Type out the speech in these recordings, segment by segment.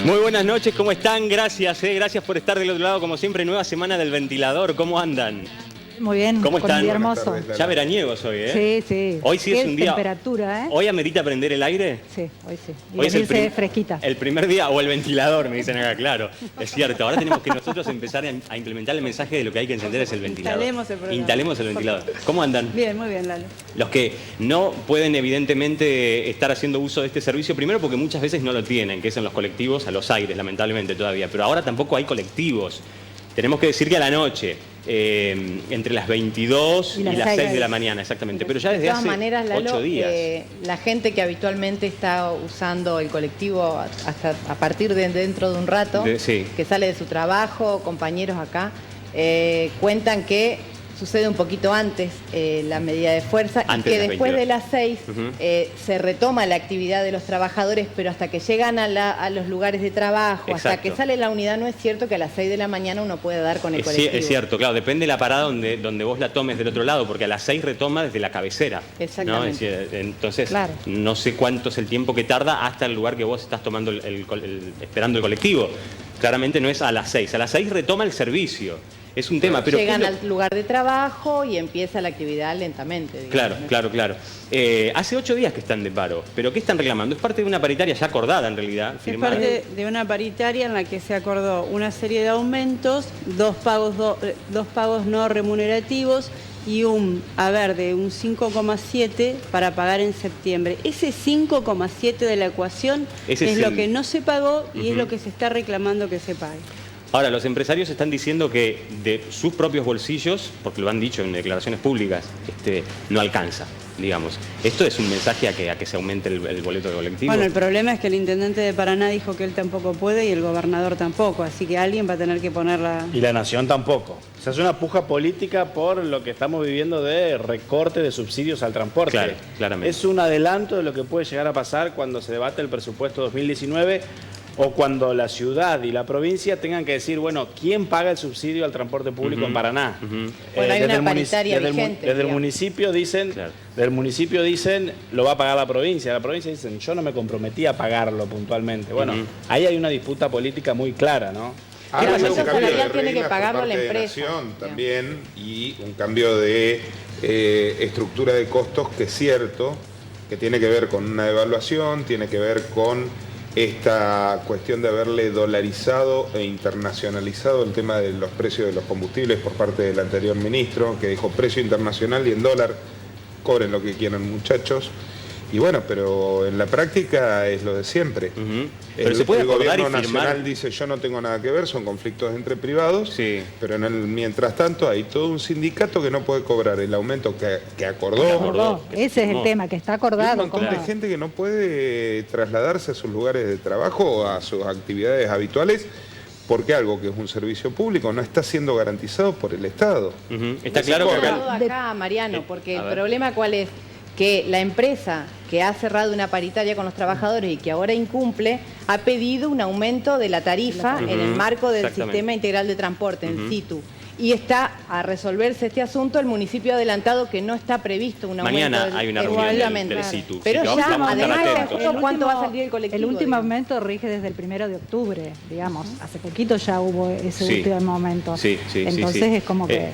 Muy buenas noches, ¿cómo están? Gracias, gracias por estar del otro lado, como siempre, nueva semana del ventilador, ¿cómo andan? Muy bien, ¿Cómo están? Con un día hermoso. Ya veraniegos hoy, ¿eh? Sí, sí. Hoy sí es un día... temperatura, ¿eh? ¿Hoy amerita prender el aire? Sí, hoy sí. Y hoy venirse fresquita. El primer día, o el ventilador, me dicen acá, claro. Es cierto, ahora tenemos que nosotros empezar a implementar el mensaje de lo que hay que encender es el ventilador. Instalemos el ventilador. ¿Cómo andan? Bien, muy bien, Lalo. Los que no pueden evidentemente estar haciendo uso de este servicio, primero porque muchas veces no lo tienen, que es en los colectivos, a los aires, lamentablemente todavía. Pero ahora tampoco hay colectivos. Tenemos que decir que a la noche, entre las 22 y las 6 de la mañana, exactamente. Pero ya desde hace 8 días. La gente que habitualmente está usando el colectivo hasta a partir de dentro de un rato, que sale de su trabajo, compañeros acá, cuentan que sucede un poquito antes la medida de fuerza y que después de las 6 se retoma la actividad de los trabajadores, pero hasta que llegan a los lugares de trabajo, hasta que sale la unidad, no es cierto que a las 6 de la mañana uno puede dar con el colectivo. Es cierto, claro, depende de la parada donde vos la tomes del otro lado, porque a las 6 retoma desde la cabecera. Exactamente. ¿No? Es decir, entonces, no sé cuánto es el tiempo que tarda hasta el lugar que vos estás tomando esperando el colectivo. Claramente no es a las 6, a las 6 retoma el servicio. Es un tema, pero... Llegan al lugar de trabajo y empieza la actividad lentamente. Digamos, Claro. Hace 8 días que están de paro, pero ¿qué están reclamando? Es parte de una paritaria ya acordada, en realidad. Es parte de una paritaria en la que se acordó una serie de aumentos, dos pagos no remunerativos y un haber de un 5,7 para pagar en septiembre. Ese 5,7 de la ecuación es lo que no se pagó y es lo que se está reclamando que se pague. Ahora, los empresarios están diciendo que de sus propios bolsillos, porque lo han dicho en declaraciones públicas, no alcanza, digamos. Esto es un mensaje a que se aumente el boleto de colectivo. Bueno, el problema es que el intendente de Paraná dijo que él tampoco puede y el gobernador tampoco, así que alguien va a tener que ponerla... Y la nación tampoco. O sea, es una puja política por lo que estamos viviendo de recorte de subsidios al transporte. Claro, claramente. Es un adelanto de lo que puede llegar a pasar cuando se debate el presupuesto 2019 o cuando la ciudad y la provincia tengan que decir, bueno, ¿quién paga el subsidio al transporte público en Paraná? Bueno, hay una paritaria vigente. Desde el municipio dicen, lo va a pagar la provincia. La provincia dicen, yo no me comprometí a pagarlo puntualmente. Bueno, ahí hay una disputa política muy clara, ¿no? Pero el aumento salarial tiene que pagarlo la empresa. También, y un cambio de estructura de costos que es cierto, que tiene que ver con una devaluación, tiene que ver con esta cuestión de haberle dolarizado e internacionalizado el tema de los precios de los combustibles por parte del anterior ministro, que dijo precio internacional y en dólar, cobren lo que quieran muchachos. Y bueno, pero en la práctica es lo de siempre. Pero se puede el gobierno acordar y firmar... nacional dice yo no tengo nada que ver, son conflictos entre privados, pero mientras tanto hay todo un sindicato que no puede cobrar el aumento que acordó. Ese es el tema, que está acordado. Hay un montón de gente que no puede trasladarse a sus lugares de trabajo o a sus actividades habituales porque algo que es un servicio público no está siendo garantizado por el Estado. Está claro que acá, Mariano, porque el problema ¿cuál es? Que la empresa que ha cerrado una paritaria con los trabajadores y que ahora incumple, ha pedido un aumento de la tarifa en el marco del Sistema Integral de Transporte, el SITU. Y está a resolverse este asunto, el municipio ha adelantado que no está previsto un aumento. Mañana hay una reunión del SITU. Pero ya, además, ¿cuánto va a salir el colectivo? El último aumento rige desde el 1 de octubre, digamos. Hace poquito ya hubo ese último aumento. Entonces es como que...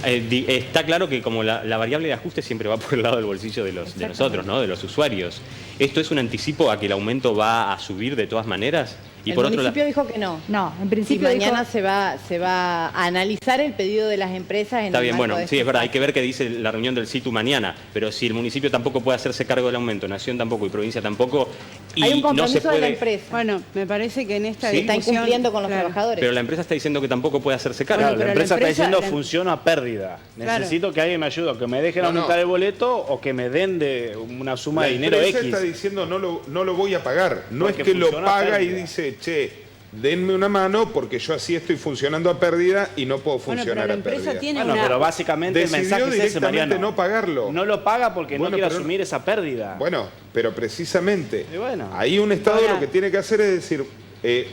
está claro que como la variable de ajuste siempre va por el lado del bolsillo de nosotros, ¿no? De los usuarios. ¿Esto es un anticipo a que el aumento va a subir de todas maneras? Y el municipio dijo que no. No, en principio mañana se va a analizar el pedido de las empresas. Está bien, bueno, sí, es verdad, hay que ver qué dice la reunión del SITU mañana, pero si el municipio tampoco puede hacerse cargo del aumento, Nación tampoco y provincia tampoco, y hay un compromiso no se puede... de la empresa. Bueno, me parece que en esta discusión... Está incumpliendo con los trabajadores. Pero la empresa está diciendo que tampoco puede hacerse cargo. Claro, la empresa está diciendo funciono a pérdida. Necesito que alguien me ayude, o que me dejen aumentar el boleto o que me den de una suma de dinero X. La empresa está diciendo no lo voy a pagar. No porque es que lo paga y dice, che, denme una mano porque yo así estoy funcionando a pérdida y no puedo funcionar a pérdida. Pero básicamente el mensaje es ese, Mariano. No pagarlo. No lo paga porque no quiere asumir esa pérdida. Bueno, pero precisamente ahí un Estado lo que tiene que hacer es decir,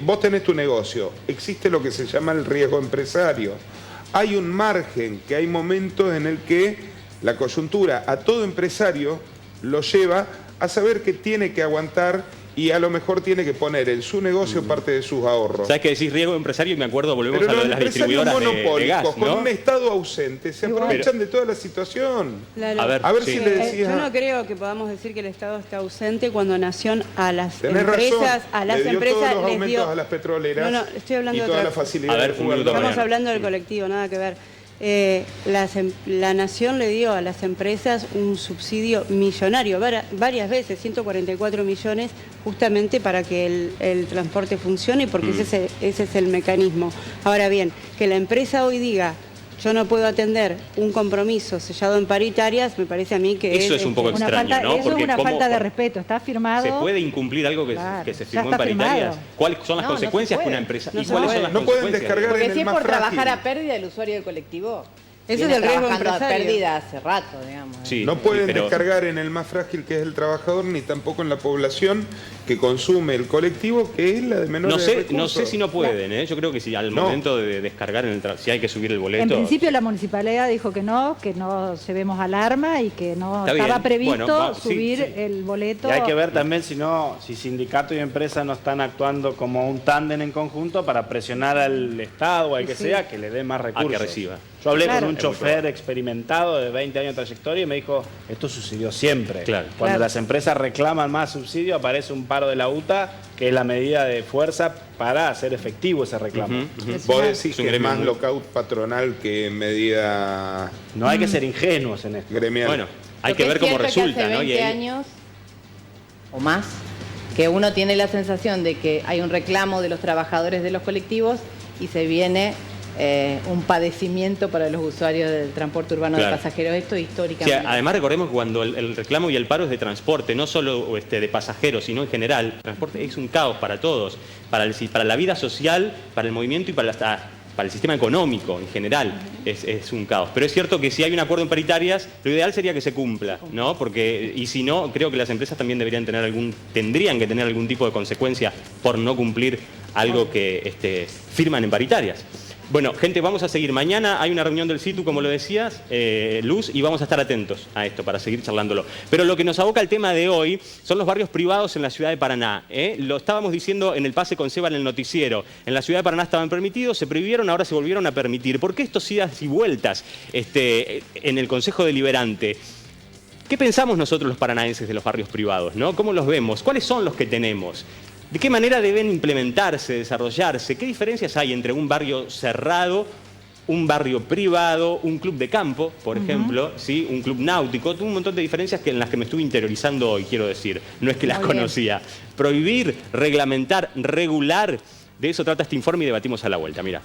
vos tenés tu negocio, existe lo que se llama el riesgo empresario. Hay un margen, que hay momentos en el que la coyuntura a todo empresario lo lleva a saber que tiene que aguantar y a lo mejor tiene que poner en su negocio parte de sus ahorros. ¿Sabes qué decís riesgo empresario? Y me acuerdo, volvemos a lo de las distribuidoras de gas, ¿no? Con un Estado ausente se aprovechan de toda la situación. Claro. A ver si le decías... Yo no creo que podamos decir que el Estado está ausente cuando Nación a las Tenés empresas, razón. Le dio todos los aumentos a las petroleras. No, estoy hablando y de toda la otra... facilidad de jugar. Estamos hablando del colectivo, nada que ver. La Nación le dio a las empresas un subsidio millonario, varias veces, 144 millones, justamente para que el transporte funcione, porque ese es el mecanismo. Ahora bien, que la empresa hoy diga, yo no puedo atender un compromiso sellado en paritarias, me parece a mí que eso es un poco extraño, ¿no? Eso es una falta de respeto, está firmado. ¿Se puede incumplir algo que se firmó en paritarias? ¿Cuáles son las consecuencias que una empresa... ¿Y cuáles son las consecuencias? No pueden descargar porque en el si es más por frágil. trabajar a pérdida el usuario del colectivo. Ese es el riesgo empresario. A pérdida hace rato, digamos. Sí, no pueden descargar en el más frágil, que es el trabajador, ni tampoco en la población que consume el colectivo, que es la de menores recursos. No sé si no pueden, ¿eh? Yo creo que si al momento de descargar, si hay que subir el boleto... En principio la municipalidad dijo que no se vemos alarma y que no estaba previsto subir el boleto. Y hay que ver también si sindicato y empresa no están actuando como un tándem en conjunto para presionar al Estado o al que sea que le dé más recursos. A que reciba. Yo hablé con un chofer experimentado de 20 años de trayectoria y me dijo, esto sucedió siempre. Cuando las empresas reclaman más subsidio, aparece un paro de la UTA, que es la medida de fuerza para hacer efectivo ese reclamo. Vos decís que es más lockout patronal que medida... No hay que ser ingenuos en esto. Gremial. Bueno, hay que ver cómo resulta, que hace 20 años o más, que uno tiene la sensación de que hay un reclamo de los trabajadores de los colectivos y se viene... un padecimiento para los usuarios del transporte urbano de pasajeros, esto históricamente. Sí, además recordemos que cuando el reclamo y el paro es de transporte, no solo de pasajeros, sino en general, el transporte es un caos para todos, para la vida social, para el movimiento y para el sistema económico en general es un caos. Pero es cierto que si hay un acuerdo en paritarias, lo ideal sería que se cumpla, ¿no? Y si no, creo que las empresas también tendrían que tener algún tipo de consecuencia por no cumplir algo que firman en paritarias. Bueno, gente, vamos a seguir. Mañana hay una reunión del CITU, como lo decías, Luz, y vamos a estar atentos a esto para seguir charlándolo. Pero lo que nos aboca el tema de hoy son los barrios privados en la ciudad de Paraná. Lo estábamos diciendo en el pase con Seba en el noticiero. En la ciudad de Paraná estaban permitidos, se prohibieron, ahora se volvieron a permitir. ¿Por qué estos idas y vueltas en el Consejo Deliberante? ¿Qué pensamos nosotros los paranaenses de los barrios privados, ¿no? ¿Cómo los vemos? ¿Cuáles son los que tenemos? ¿De qué manera deben implementarse, desarrollarse? ¿Qué diferencias hay entre un barrio cerrado, un barrio privado, un club de campo, por ejemplo, ¿sí? Un club náutico? Un montón de diferencias en las que me estuve interiorizando hoy, quiero decir. No es que las conocía. Prohibir, reglamentar, regular. De eso trata este informe y debatimos a la vuelta. Mira.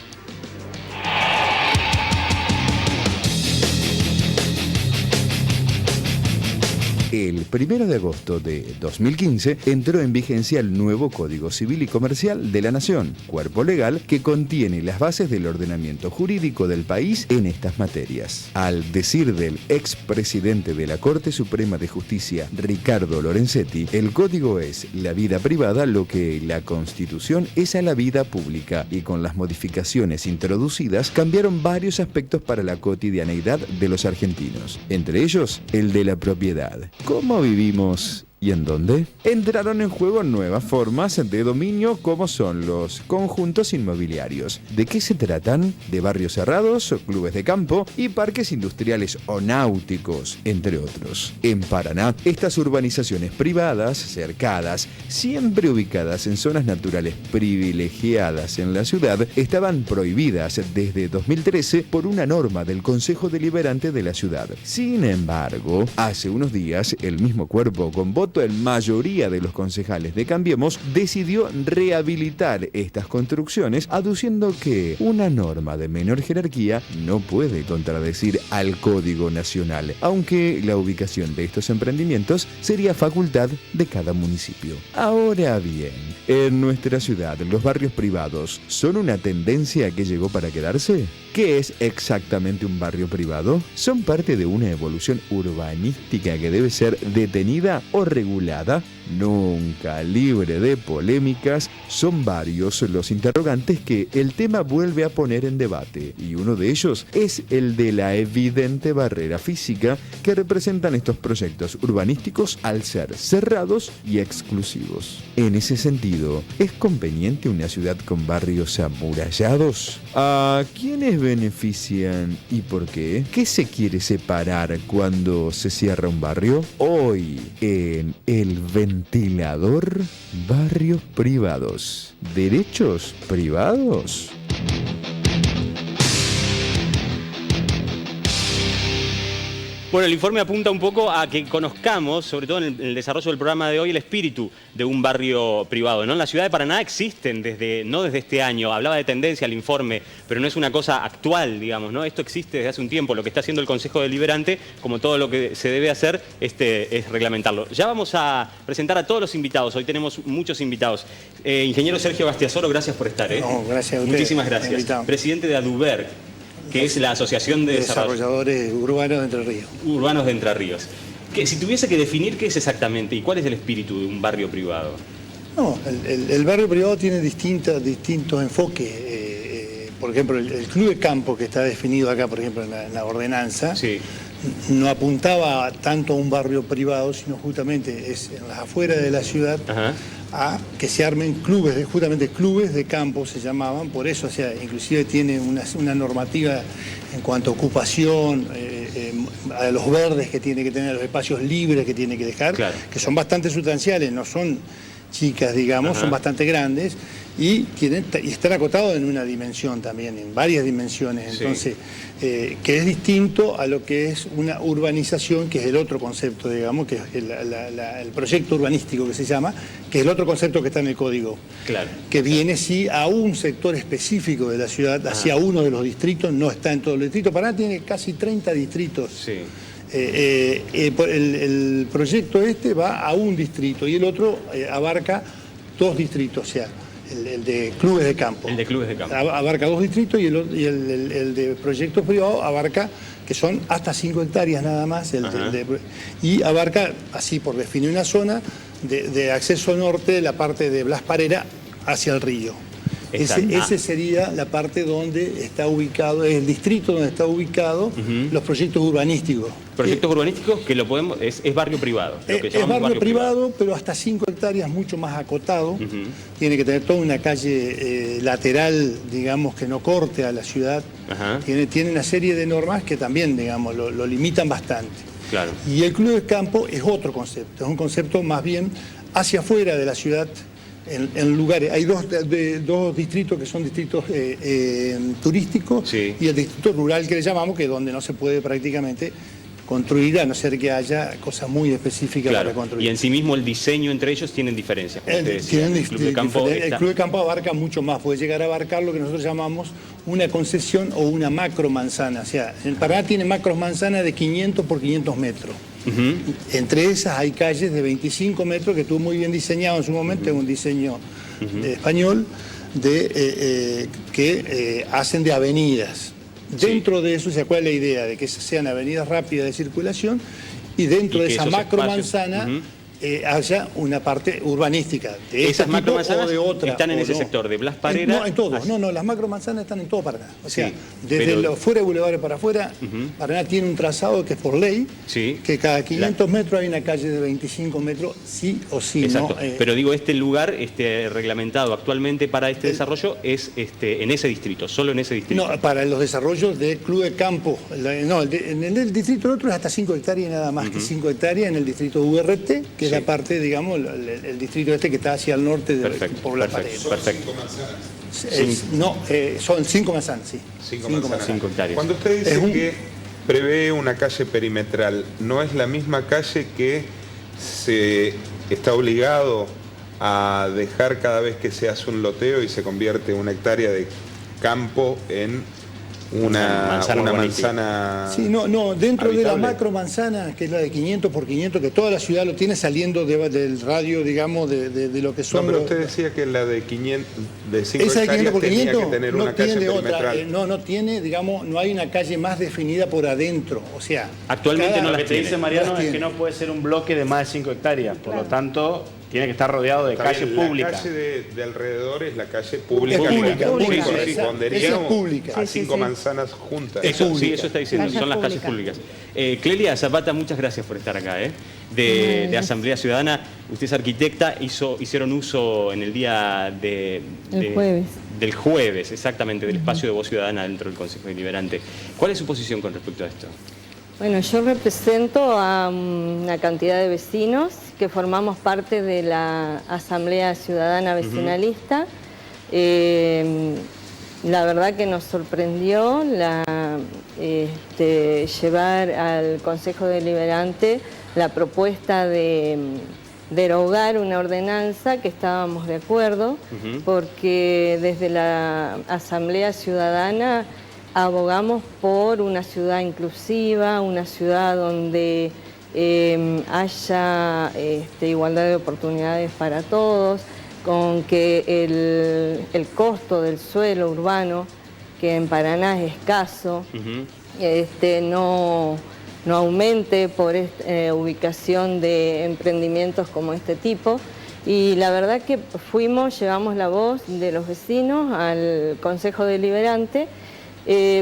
El 1 de agosto de 2015 entró en vigencia el nuevo Código Civil y Comercial de la Nación, cuerpo legal que contiene las bases del ordenamiento jurídico del país en estas materias. Al decir del expresidente de la Corte Suprema de Justicia, Ricardo Lorenzetti, el código es la vida privada lo que la Constitución es a la vida pública, y con las modificaciones introducidas cambiaron varios aspectos para la cotidianeidad de los argentinos, entre ellos el de la propiedad. ¿Cómo vivimos y en dónde? Entraron en juego nuevas formas de dominio como son los conjuntos inmobiliarios. ¿De qué se tratan? De barrios cerrados, clubes de campo y parques industriales o náuticos, entre otros. En Paraná, estas urbanizaciones privadas, cercadas, siempre ubicadas en zonas naturales privilegiadas en la ciudad, estaban prohibidas desde 2013 por una norma del Consejo Deliberante de la ciudad. Sin embargo, hace unos días, el mismo cuerpo con voto en mayoría de los concejales de Cambiemos decidió rehabilitar estas construcciones, aduciendo que una norma de menor jerarquía no puede contradecir al Código Nacional, aunque la ubicación de estos emprendimientos sería facultad de cada municipio. Ahora bien, en nuestra ciudad, ¿los barrios privados son una tendencia que llegó para quedarse? ¿Qué es exactamente un barrio privado? ¿Son parte de una evolución urbanística que debe ser detenida o regulada? nunca libre de polémicas, son varios los interrogantes que el tema vuelve a poner en debate, y uno de ellos es el de la evidente barrera física que representan estos proyectos urbanísticos al ser cerrados y exclusivos. En ese sentido, ¿es conveniente una ciudad con barrios amurallados? ¿A quiénes benefician y por qué? ¿Qué se quiere separar cuando se cierra un barrio? Hoy, en El Ventilador, barrios privados. ¿Derechos privados? Bueno, el informe apunta un poco a que conozcamos, sobre todo en el desarrollo del programa de hoy, el espíritu de un barrio privado, ¿no? En la ciudad de Paraná existen, no desde este año, hablaba de tendencia el informe, pero no es una cosa actual, digamos, ¿no? Esto existe desde hace un tiempo. Lo que está haciendo el Consejo Deliberante, como todo lo que se debe hacer, es reglamentarlo. Ya vamos a presentar a todos los invitados, hoy tenemos muchos invitados. Ingeniero Sergio Bastiasolo, gracias por estar. No, gracias a usted. Muchísimas gracias. Presidente de ADUBER, que es la Asociación de Desarrolladores Urbanos de Entre Ríos. Urbanos de Entre Ríos. Si tuviese que definir qué es exactamente y cuál es el espíritu de un barrio privado. No, el barrio privado tiene distintos enfoques. Por ejemplo, el club de campo que está definido acá, por ejemplo, en la ordenanza, sí, no apuntaba tanto a un barrio privado, sino justamente es en las afueras de la ciudad. Ajá. A que se armen clubes, justamente clubes de campo se llamaban, por eso, o sea, inclusive tiene una normativa en cuanto a ocupación, a los verdes que tiene que tener, a los espacios libres que tiene que dejar, claro, que son bastante sustanciales, no son chicas, digamos, ajá, son bastante grandes y están acotados en una dimensión también, en varias dimensiones, entonces, sí, que es distinto a lo que es una urbanización, que es el otro concepto, digamos, que es el proyecto urbanístico que se llama, que es el otro concepto que está en el código, claro, que viene sí a un sector específico de la ciudad, ajá, hacia uno de los distritos, no está en todo el distrito. Paraná tiene casi 30 distritos. Sí. El proyecto va a un distrito y el otro abarca 2 distritos, o sea, el de clubes de campo. El de clubes de campo. Abarca 2 distritos y el de proyectos privados abarca, que son hasta 5 hectáreas nada más, y abarca, así por definir una zona, de acceso norte, la parte de Blas Parera hacia el río. Ese sería la parte donde está ubicado, es el distrito donde está ubicado, los proyectos urbanísticos. Proyectos urbanísticos que es barrio privado. Es barrio privado, pero hasta 5 hectáreas, mucho más acotado. Tiene que tener toda una calle lateral, digamos, que no corte a la ciudad. Tiene una serie de normas que también, digamos, lo limitan bastante. Claro. Y el club de campo es otro concepto, es un concepto más bien hacia afuera de la ciudad. En lugares, hay dos distritos que son distritos turísticos, sí, y el distrito rural que le llamamos, que es donde no se puede prácticamente construir, a no ser que haya cosas muy específicas, claro, para construir. Y en sí mismo el diseño entre ellos tienen diferencias. El club de campo abarca mucho más, puede llegar a abarcar lo que nosotros llamamos una concesión o una macro manzana. O sea, en Paraná tiene macro manzana de 500 por 500 metros. Entre esas hay calles de 25 metros que estuvo muy bien diseñado en su momento, es un diseño español que hacen de avenidas. Dentro de eso, ¿cuál es la idea? De que sean avenidas rápidas de circulación y dentro de esa macro manzana haya una parte urbanística de esas macromanzanas o de otra. Están en ese sector de Blas Parera. No, en todos. No, las macromanzanas están en todo Paraná. O sea, desde los fuera de Boulevard para afuera, Paraná tiene un trazado que es por ley, que cada 500 metros hay una calle de 25 metros, sí o sí. Exacto. ¿No? Pero digo, este lugar reglamentado actualmente para este desarrollo es en ese distrito, solo en ese distrito. No, para los desarrollos de club de campo. En el distrito otro es hasta 5 hectáreas, nada más que 5 hectáreas en el distrito URT, que es la parte, digamos, el distrito que está hacia el norte de por la pared. Perfecto. Son 5 manzanas, sí. 5 hectáreas. Cuando usted dice que prevé una calle perimetral, ¿no es la misma calle que se está obligado a dejar cada vez que se hace un loteo y se convierte una hectárea de campo en una manzana. Sí, dentro habitable de la macro manzana, que es la de 500 por 500, que toda la ciudad lo tiene saliendo del radio, digamos, de lo que son. No, pero usted decía que la de 500, de 5 hectáreas tenía que tener una calle perimetral. No tiene, digamos, no hay una calle más definida por adentro, o sea. Actualmente no. Lo que te dice Mariano es que no puede ser un bloque de más de 5 hectáreas, por lo tanto tiene que estar rodeado de calle pública. La calle de alrededor es la calle pública. Correspondería a 5 manzanas juntas. Eso está diciendo, son las calles públicas. Clelia Zapata, muchas gracias por estar acá, de Asamblea Ciudadana. Usted es arquitecta, hicieron uso en el día del jueves, exactamente, del espacio de voz ciudadana dentro del Consejo Deliberante. ¿Cuál es su posición con respecto a esto? Bueno, yo represento a una cantidad de vecinos que formamos parte de la Asamblea Ciudadana Vecinalista. La verdad que nos sorprendió llevar al Consejo Deliberante la propuesta de derogar una ordenanza que estábamos de acuerdo, porque desde la Asamblea Ciudadana abogamos por una ciudad inclusiva, una ciudad donde haya igualdad de oportunidades para todos, con que el costo del suelo urbano, que en Paraná es escaso, no aumente por ubicación de emprendimientos como este tipo. Y la verdad que llevamos la voz de los vecinos al Consejo Deliberante,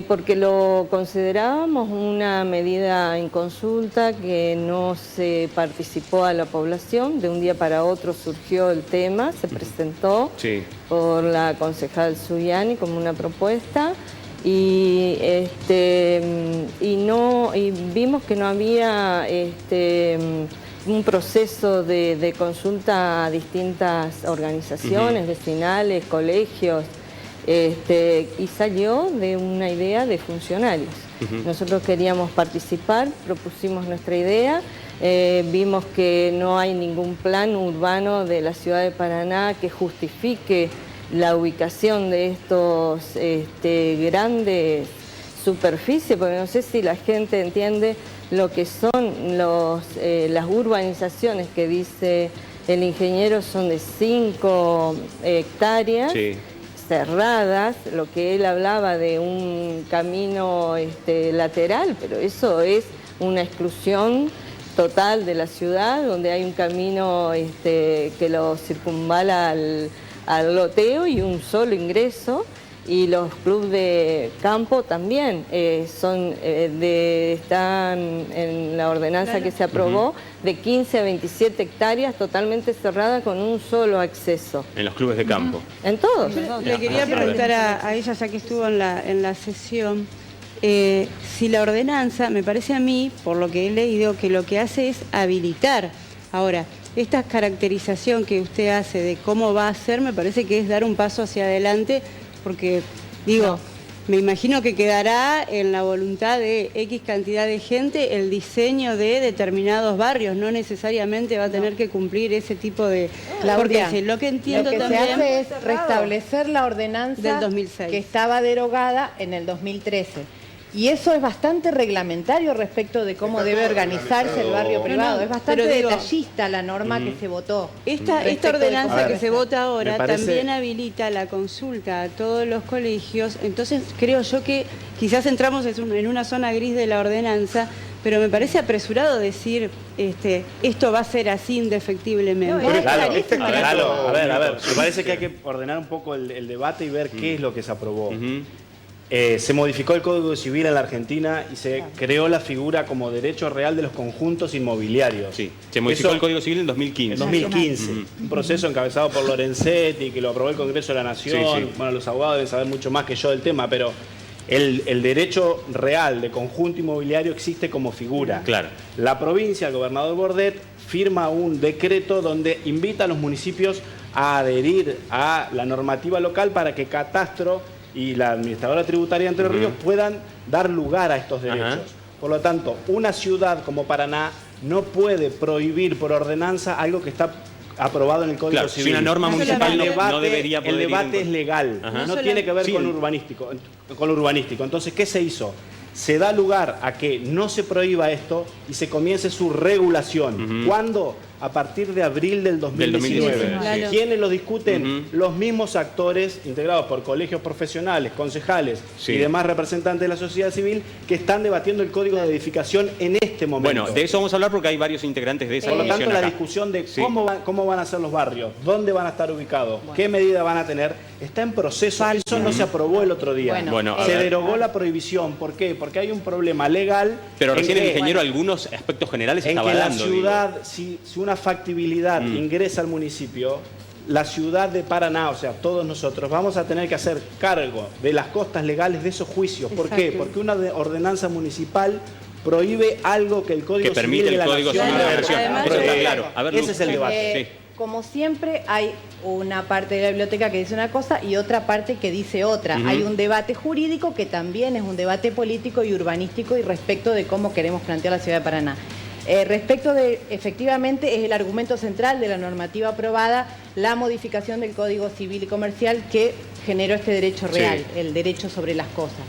porque lo considerábamos una medida en consulta que no se participó a la población. De un día para otro surgió el tema, se presentó por la concejal Zuliani como una propuesta y vimos que no había un proceso de consulta a distintas organizaciones vecinales, colegios, y salió de una idea de funcionarios. Nosotros queríamos participar, propusimos nuestra idea, vimos que no hay ningún plan urbano de la ciudad de Paraná que justifique la ubicación de estos grandes superficies, porque no sé si la gente entiende lo que son las urbanizaciones que dice el ingeniero, son de 5 hectáreas. Cerradas, lo que él hablaba de un camino lateral, pero eso es una exclusión total de la ciudad, donde hay un camino que lo circunvala al loteo y un solo ingreso, y los clubes de campo también están en la ordenanza que se aprobó, de 15 a 27 hectáreas totalmente cerrada con un solo acceso. En los clubes de campo. En todos. Le quería preguntar a ella, ya que estuvo en la sesión, si la ordenanza, me parece a mí, por lo que he leído, que lo que hace es habilitar. Ahora, esta caracterización que usted hace de cómo va a ser, me parece que es dar un paso hacia adelante, porque, me imagino que quedará en la voluntad de X cantidad de gente el diseño de determinados barrios, no necesariamente va a tener que cumplir ese tipo de... Claudia, porque lo que entiendo se también hace es restablecer la ordenanza del 2006, que estaba derogada en el 2013. Y eso es bastante reglamentario respecto de cómo debe organizarse el barrio privado. Es bastante detallista la norma que se votó. Esta ordenanza que se vota ahora también habilita la consulta a todos los colegios. Entonces creo yo que quizás entramos en una zona gris de la ordenanza, pero me parece apresurado decir esto va a ser así indefectiblemente. A ver, me parece que hay que ordenar un poco el debate y ver qué es lo que se aprobó. Se modificó el Código Civil en la Argentina y se creó la figura como derecho real de los conjuntos inmobiliarios. Sí, se modificó el Código Civil en 2015. En 2015. Un proceso encabezado por Lorenzetti, que lo aprobó el Congreso de la Nación. Bueno, los abogados deben saber mucho más que yo del tema, pero el derecho real de conjunto inmobiliario existe como figura. Claro. La provincia, el gobernador Bordet, firma un decreto donde invita a los municipios a adherir a la normativa local para que Catastro y la administradora tributaria de Entre Ríos puedan dar lugar a estos derechos. Por lo tanto, una ciudad como Paraná no puede prohibir por ordenanza algo que está aprobado en el Código Civil. Si una norma municipal no debería poder ir. El debate es legal, no tiene que ver con lo urbanístico. Entonces, ¿qué se hizo? Se da lugar a que no se prohíba esto y se comience su regulación. ¿Cuándo? a partir de abril del 2019. Claro. ¿Quiénes lo discuten? Los mismos actores integrados por colegios profesionales, concejales y demás representantes de la sociedad civil que están debatiendo el Código de Edificación en este momento. Bueno, de eso vamos a hablar porque hay varios integrantes de esa Por lo comisión tanto, acá. la discusión de cómo van a ser los barrios, dónde van a estar ubicados, qué medida van a tener, está en proceso. Eso no se aprobó el otro día. Se derogó la prohibición. ¿Por qué? Porque hay un problema legal. Pero recién el ingeniero algunos aspectos generales estaba dando. En que la ciudad, si una factibilidad ingresa al municipio, la ciudad de Paraná, o sea, todos nosotros, vamos a tener que hacer cargo de las costas legales de esos juicios. ¿Por qué? Porque una ordenanza municipal prohíbe algo que el Código Civil de la Nación. Ese es el debate. Como siempre, hay una parte de la biblioteca que dice una cosa y otra parte que dice otra. Hay un debate jurídico que también es un debate político y urbanístico y respecto de cómo queremos plantear la ciudad de Paraná. Respecto de, efectivamente, es el argumento central de la normativa aprobada, la modificación del Código Civil y Comercial que generó este derecho real, el derecho sobre las cosas.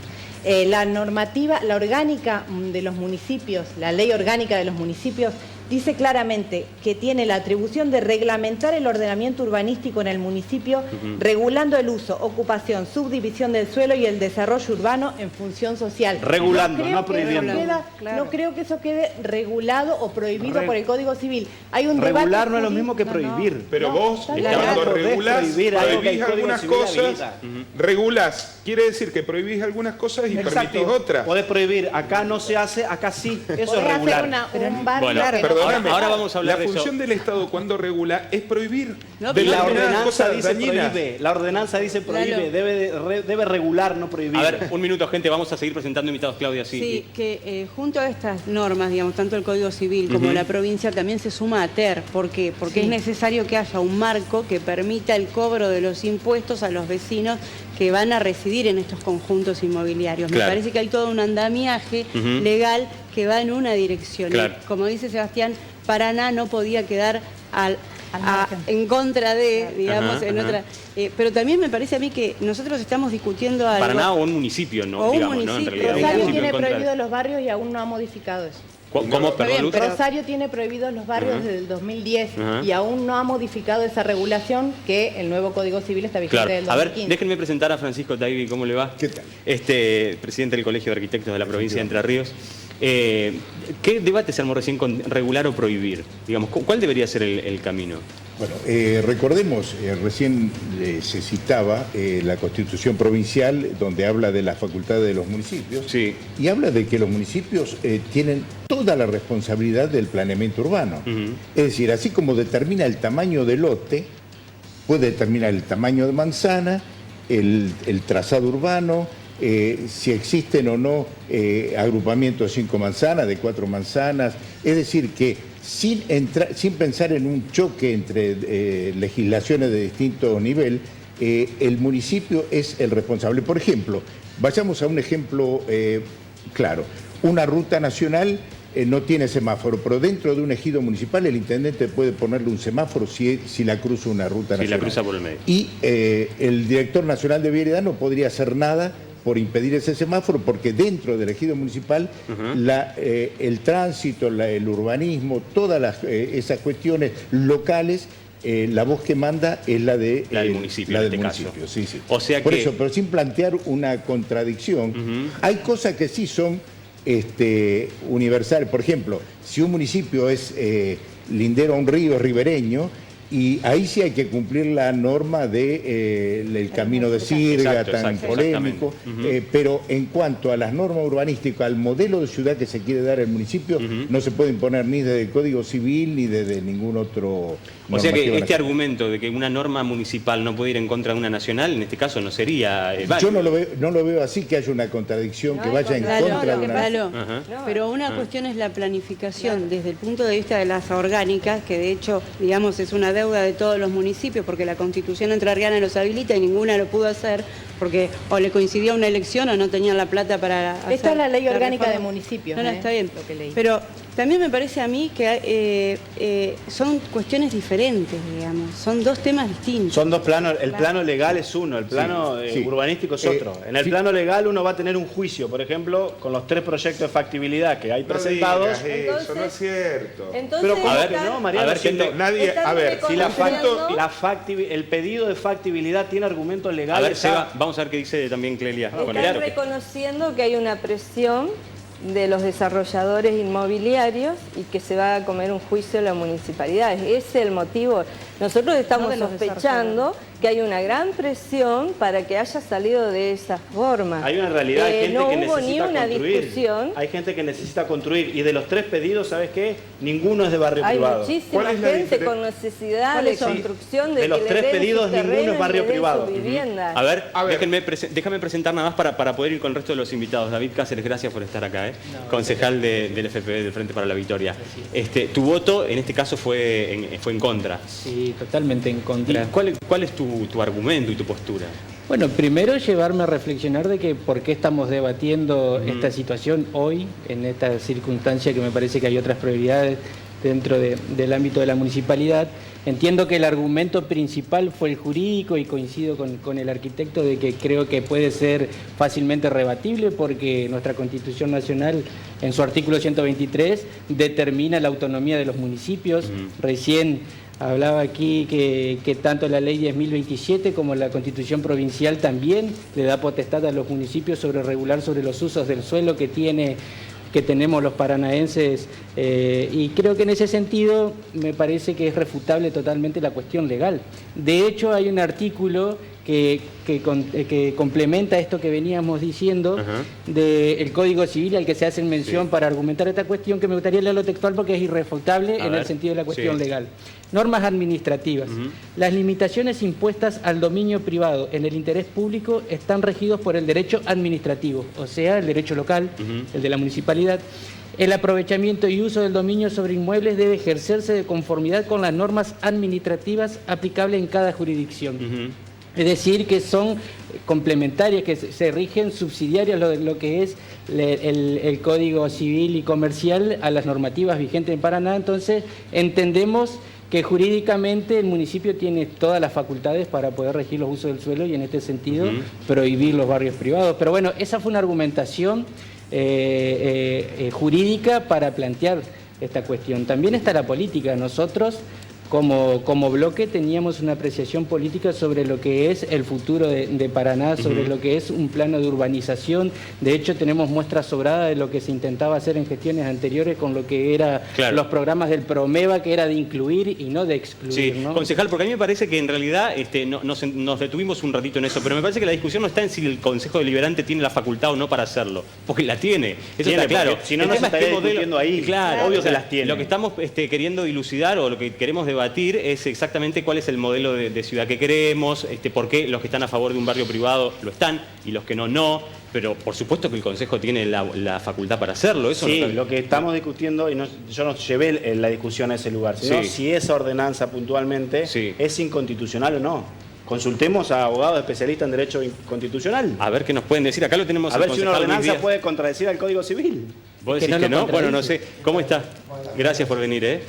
La normativa, la orgánica de los municipios, la ley orgánica de los municipios, dice claramente que tiene la atribución de reglamentar el ordenamiento urbanístico en el municipio, regulando el uso, ocupación, subdivisión del suelo y el desarrollo urbano en función social. Regulando, no prohibiendo. No creo que eso quede regulado o prohibido por el Código Civil. Hay un regular debate no es lo mismo que prohibir. Pero vos, cuando prohibís algunas cosas, regulás. Quiere decir que prohibís algunas cosas y permitís otras. Podés prohibir, acá no se hace, acá sí. Eso es regular. Ahora vamos a hablar de eso. La función del Estado cuando regula es prohibir. La ordenanza dice prohíbe. La ordenanza dice prohíbe. Debe regular, no prohibir. A ver, un minuto, gente. Vamos a seguir presentando invitados, Claudia. Sí, que junto a estas normas, digamos, tanto el Código Civil como la provincia, también se suma a TER. ¿Por qué? Porque es necesario que haya un marco que permita el cobro de los impuestos a los vecinos que van a residir en estos conjuntos inmobiliarios. Me parece que hay todo un andamiaje legal que va en una dirección. Como dice Sebastián, Paraná no podía quedar en contra de, digamos, en otra... pero también me parece a mí que nosotros estamos discutiendo algo... Paraná o un municipio, ¿no? Digamos, ¿no? En realidad, Rosario tiene prohibido los barrios y aún no ha modificado eso. ¿Cómo? Perdón, Luz. Rosario tiene prohibidos los barrios desde el 2010 y aún no ha modificado esa regulación que el nuevo Código Civil está vigente del 2015. A ver, déjenme presentar a Francisco Taibi, ¿cómo le va? ¿Qué tal? Presidente del Colegio de Arquitectos de la provincia de Entre Ríos. ¿Qué debate se armó recién con regular o prohibir? Digamos, ¿cuál debería ser el camino? Bueno, recordemos, recién se citaba la Constitución Provincial, donde habla de las facultades de los municipios, y habla de que los municipios tienen toda la responsabilidad del planeamiento urbano. Es decir, así como determina el tamaño de lote, puede determinar el tamaño de manzana, el trazado urbano, si existen o no agrupamientos de 5 manzanas, de 4 manzanas, es decir, que sin pensar en un choque entre legislaciones de distinto nivel, el municipio es el responsable. Por ejemplo, vayamos a un ejemplo claro, una ruta nacional no tiene semáforo, pero dentro de un ejido municipal el intendente puede ponerle un semáforo si la cruza una ruta nacional. Si la cruza por el medio. Y el director nacional de vialidad no podría hacer nada por impedir ese semáforo, porque dentro del ejido municipal el tránsito, el urbanismo, todas esas cuestiones locales, la voz que manda es la del municipio. Sí. O sea por eso, pero sin plantear una contradicción, hay cosas que sí son universales. Por ejemplo, si un municipio es lindero a un río ribereño, y ahí sí hay que cumplir la norma del camino de sirga, tan polémico, pero en cuanto a las normas urbanísticas, al modelo de ciudad que se quiere dar al municipio, no se puede imponer ni desde el Código Civil ni desde ningún otro... O sea que este argumento de que una norma municipal no puede ir en contra de una nacional, en este caso no sería válido. Yo no lo veo así, que haya una contradicción que vaya en contra de una... Pero una cuestión es la planificación desde el punto de vista de las orgánicas, que de hecho, digamos, es una deuda de todos los municipios, porque la Constitución entrerriana los habilita y ninguna lo pudo hacer, porque o le coincidía una elección o no tenían la plata para hacer. Esta es la ley orgánica de municipios. No, está bien. Pero También me parece a mí que son cuestiones diferentes, digamos, son dos temas distintos. Son dos planos, el plano legal es uno, el plano urbanístico es otro. En el plano legal uno va a tener un juicio, por ejemplo, con los 3 proyectos de factibilidad que hay presentados. Eso no es cierto. Pero a ver, no, Mariano, el pedido de factibilidad tiene argumentos legales. A ver, Seba, vamos a ver qué dice también Clelia. Están reconociendo que hay una presión de los desarrolladores inmobiliarios y que se va a comer un juicio a la municipalidad. Ese es el motivo. Nosotros estamos sospechando que hay una gran presión para que haya salido de esa forma. Hay una realidad, hay gente no que hubo necesita ni una construir. discusión. Hay gente que necesita construir y de los 3 pedidos, ¿sabes qué? Ninguno es de barrio privado. Hay muchísima gente con necesidad de construcción de los 3 pedidos, ninguno es barrio privado. A ver, déjame presentar nada más para poder ir con el resto de los invitados. David Cáceres, gracias por estar acá, concejal del FPV, del Frente para la Victoria. Tu voto, en este caso, fue en contra. Sí, totalmente en contra. ¿Y cuál es tu argumento y tu postura? Bueno, primero llevarme a reflexionar de que por qué estamos debatiendo esta situación hoy, en esta circunstancia que me parece que hay otras prioridades dentro del ámbito de la municipalidad. Entiendo que el argumento principal fue el jurídico y coincido con el arquitecto de que creo que puede ser fácilmente rebatible porque nuestra Constitución Nacional en su artículo 123 determina la autonomía de los municipios. Recién hablaba aquí que tanto la ley 10.027 como la Constitución Provincial también le da potestad a los municipios sobre regular sobre los usos del suelo que tenemos los paranaenses y creo que en ese sentido me parece que es refutable totalmente la cuestión legal. De hecho, hay un artículo que complementa esto que veníamos diciendo del Código Civil al que se hace mención para argumentar esta cuestión, que me gustaría leerlo textual porque es irrefutable en el sentido de la cuestión legal. Normas administrativas. Las limitaciones impuestas al dominio privado en el interés público están regidos por el derecho administrativo, o sea, el derecho local, el de la municipalidad. El aprovechamiento y uso del dominio sobre inmuebles debe ejercerse de conformidad con las normas administrativas aplicables en cada jurisdicción. Es decir, que son complementarias, que se rigen subsidiarias lo que es el Código Civil y Comercial a las normativas vigentes en Paraná. Entonces, entendemos que jurídicamente el municipio tiene todas las facultades para poder regir los usos del suelo y en este sentido prohibir los barrios privados. Pero bueno, esa fue una argumentación jurídica para plantear esta cuestión. También está la política. Nosotros como bloque teníamos una apreciación política sobre lo que es el futuro de Paraná, sobre lo que es un plano de urbanización. De hecho, tenemos muestras sobradas de lo que se intentaba hacer en gestiones anteriores con lo que era los programas del Promeva, que era de incluir y no de excluir. Sí, ¿no? Concejal, porque a mí me parece que en realidad nos detuvimos un ratito en eso, pero me parece que la discusión no está en si el Consejo Deliberante tiene la facultad o no para hacerlo, porque la tiene. Eso está claro. Si no, nos estaría discutiendo ahí. Claro, obvio que las tiene. Lo que estamos queriendo dilucidar o lo que queremos debatir es exactamente cuál es el modelo de ciudad que queremos, por qué los que están a favor de un barrio privado lo están y los que no, pero por supuesto que el Consejo tiene la facultad para hacerlo. Eso sí, lo que estamos discutiendo, y yo no llevé la discusión a ese lugar, sino si esa ordenanza puntualmente es inconstitucional o no. Consultemos a abogados especialistas en derecho constitucional. A ver qué nos pueden decir. Acá lo tenemos. A ver si una ordenanza puede contradecir al Código Civil. ¿Vos decís que no? Bueno, no sé. ¿Cómo está? Gracias por venir.